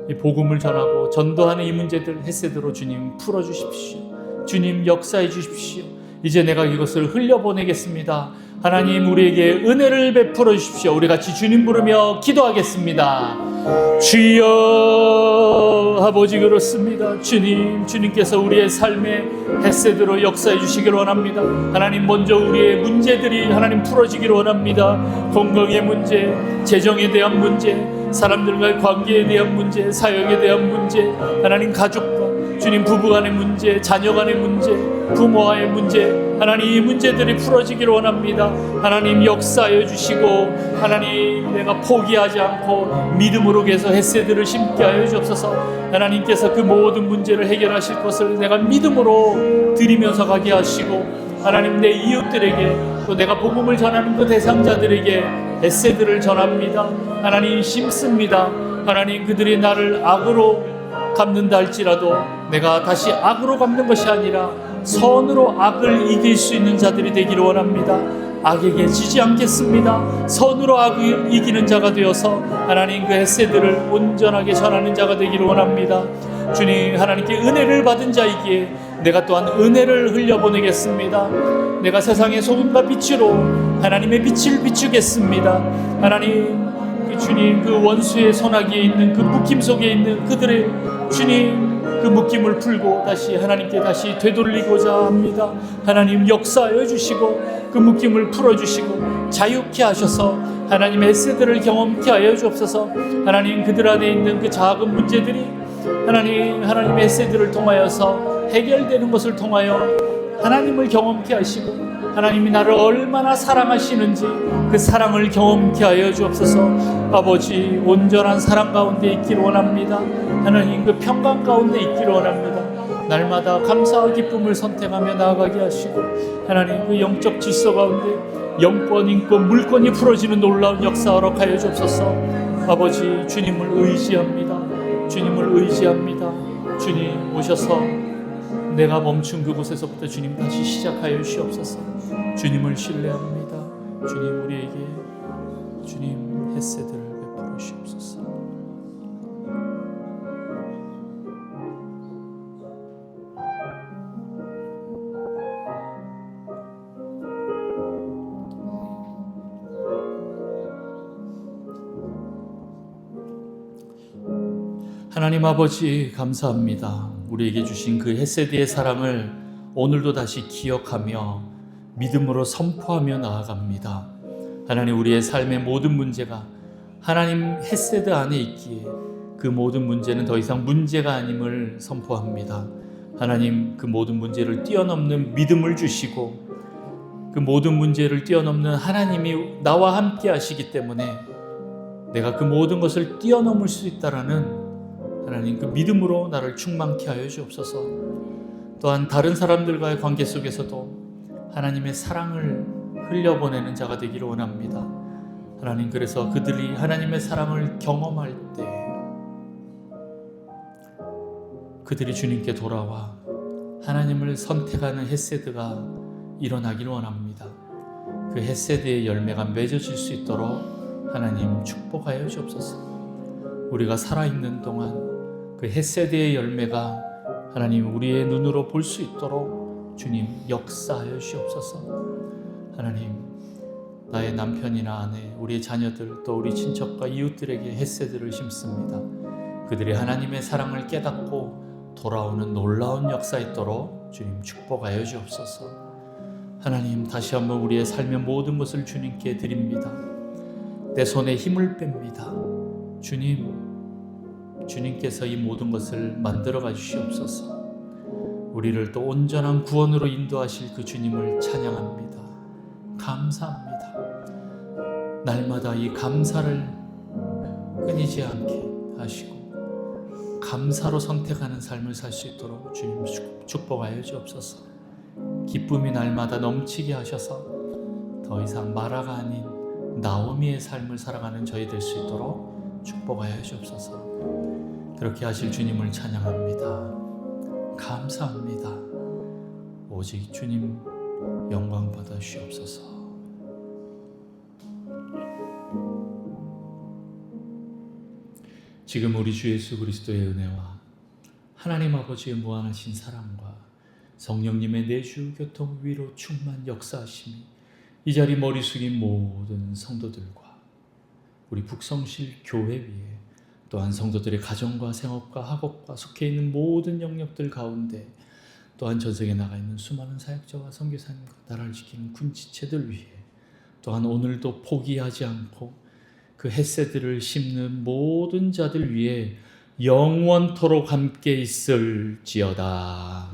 이 복음을 전하고 전도하는 이 문제들 햇새대로 주님 풀어주십시오. 주님 역사해 주십시오. 이제 내가 이것을 흘려보내겠습니다. 하나님 우리에게 은혜를 베풀어 주십시오. 우리 같이 주님 부르며 기도하겠습니다. 주여, 아버지 그렇습니다. 주님께서 우리의 삶에 햇새대로 역사해 주시기를 원합니다. 하나님 먼저 우리의 문제들이 하나님 풀어지기를 원합니다. 건강의 문제, 재정에 대한 문제, 사람들과의 관계에 대한 문제, 사역에 대한 문제, 하나님 가족과 주님 부부간의 문제, 자녀간의 문제, 부모와의 문제, 하나님 이 문제들이 풀어지기를 원합니다. 하나님 역사하여 주시고 하나님 내가 포기하지 않고 믿음으로 계속 햇새들을 심게 하여 주옵소서. 하나님께서 그 모든 문제를 해결하실 것을 내가 믿음으로 드리면서 가게 하시고 하나님 내 이웃들에게 또 내가 복음을 전하는 그 대상자들에게 헤세드를 전합니다. 하나님 심습니다. 하나님 그들이 나를 악으로 갚는다 할지라도 내가 다시 악으로 갚는 것이 아니라 선으로 악을 이길 수 있는 자들이 되기를 원합니다. 악에게 지지 않겠습니다. 선으로 악을 이기는 자가 되어서 하나님 그 헤세드를 온전하게 전하는 자가 되기를 원합니다. 주님, 하나님께 은혜를 받은 자이기에 내가 또한 은혜를 흘려보내겠습니다. 내가 세상의 소금과 빛으로 하나님의 빛을 비추겠습니다. 하나님, 주님, 그 원수의 손아귀에 있는 그 묶임 속에 있는 그들의 주님, 그 묶임을 풀고 다시 하나님께 다시 되돌리고자 합니다. 하나님 역사하여 주시고 그 묶임을 풀어주시고 자유케 하셔서 하나님의 헤세드를 경험케 하여 주옵소서. 하나님 그들 안에 있는 그 작은 문제들이 하나님의 헤세드를 통하여서 해결되는 것을 통하여 하나님을 경험케 하시고 하나님이 나를 얼마나 사랑하시는지 그 사랑을 경험케 하여 주옵소서. 아버지, 온전한 사랑 가운데 있기를 원합니다. 하나님 그 평강 가운데 있기를 원합니다. 날마다 감사와 기쁨을 선택하며 나아가게 하시고 하나님 그 영적 질서 가운데 영권, 인권, 물권이 풀어지는 놀라운 역사 허락하여 주옵소서. 아버지, 주님을 의지합니다. 주님을 의지합니다. 주님 오셔서 내가 멈춘 그곳에서부터 주님 다시 시작하여 주시옵소서. 주님을 신뢰합니다. 주님 우리에게 주님 헤세드를 베풀어 주시옵소서. 하나님 아버지 감사합니다. 우리에게 주신 그 헤세드의 사랑을 오늘도 다시 기억하며 믿음으로 선포하며 나아갑니다. 하나님, 우리의 삶의 모든 문제가 하나님 헤세드 안에 있기에 그 모든 문제는 더 이상 문제가 아님을 선포합니다. 하나님, 그 모든 문제를 뛰어넘는 믿음을 주시고 그 모든 문제를 뛰어넘는 하나님이 나와 함께 하시기 때문에 내가 그 모든 것을 뛰어넘을 수 있다라는 하나님 그 믿음으로 나를 충만케 하여 주옵소서. 또한 다른 사람들과의 관계 속에서도 하나님의 사랑을 흘려보내는 자가 되기를 원합니다. 하나님, 그래서 그들이 하나님의 사랑을 경험할 때 그들이 주님께 돌아와 하나님을 선택하는 헤세드가 일어나기를 원합니다. 그 헤세드의 열매가 맺어질 수 있도록 하나님 축복하여 주옵소서. 우리가 살아있는 동안 그 헤세드의 열매가 하나님 우리의 눈으로 볼 수 있도록 주님 역사하여 주옵소서. 하나님, 나의 남편이나 아내, 우리의 자녀들, 또 우리 친척과 이웃들에게 헤세드를 심습니다. 그들이 하나님의 사랑을 깨닫고 돌아오는 놀라운 역사 있도록 주님 축복하여 주옵소서. 하나님, 다시 한번 우리의 삶의 모든 것을 주님께 드립니다. 내 손에 힘을 뺍니다. 주님께서 이 모든 것을 만들어가 주시옵소서. 우리를 또 온전한 구원으로 인도하실 그 주님을 찬양합니다. 감사합니다. 날마다 이 감사를 끊이지 않게 하시고 감사로 선택하는 삶을 살 수 있도록 주님 축복하여 주옵소서. 기쁨이 날마다 넘치게 하셔서 더 이상 마라가 아닌 나오미의 삶을 살아가는 저희 될 수 있도록 축복하여 주옵소서. 그렇게 하실 주님을 찬양합니다. 감사합니다. 오직 주님 영광 받아 주시옵소서. 지금 우리 주 예수 그리스도의 은혜와 하나님 아버지의 무한하신 사랑과 성령님의 내주 교통 위로 충만 역사하심이 이 자리 머리 숙인 모든 성도들과 우리 북성실 교회 위에 또한 성도들의 가정과 생업과 학업과 속해 있는 모든 영역들 가운데 또한 전세계에 나가 있는 수많은 사역자와 선교사님과 나라를 지키는 군지체들 위해 또한 오늘도 포기하지 않고 그 헤세드를 심는 모든 자들 위해 영원토록 함께 있을지어다.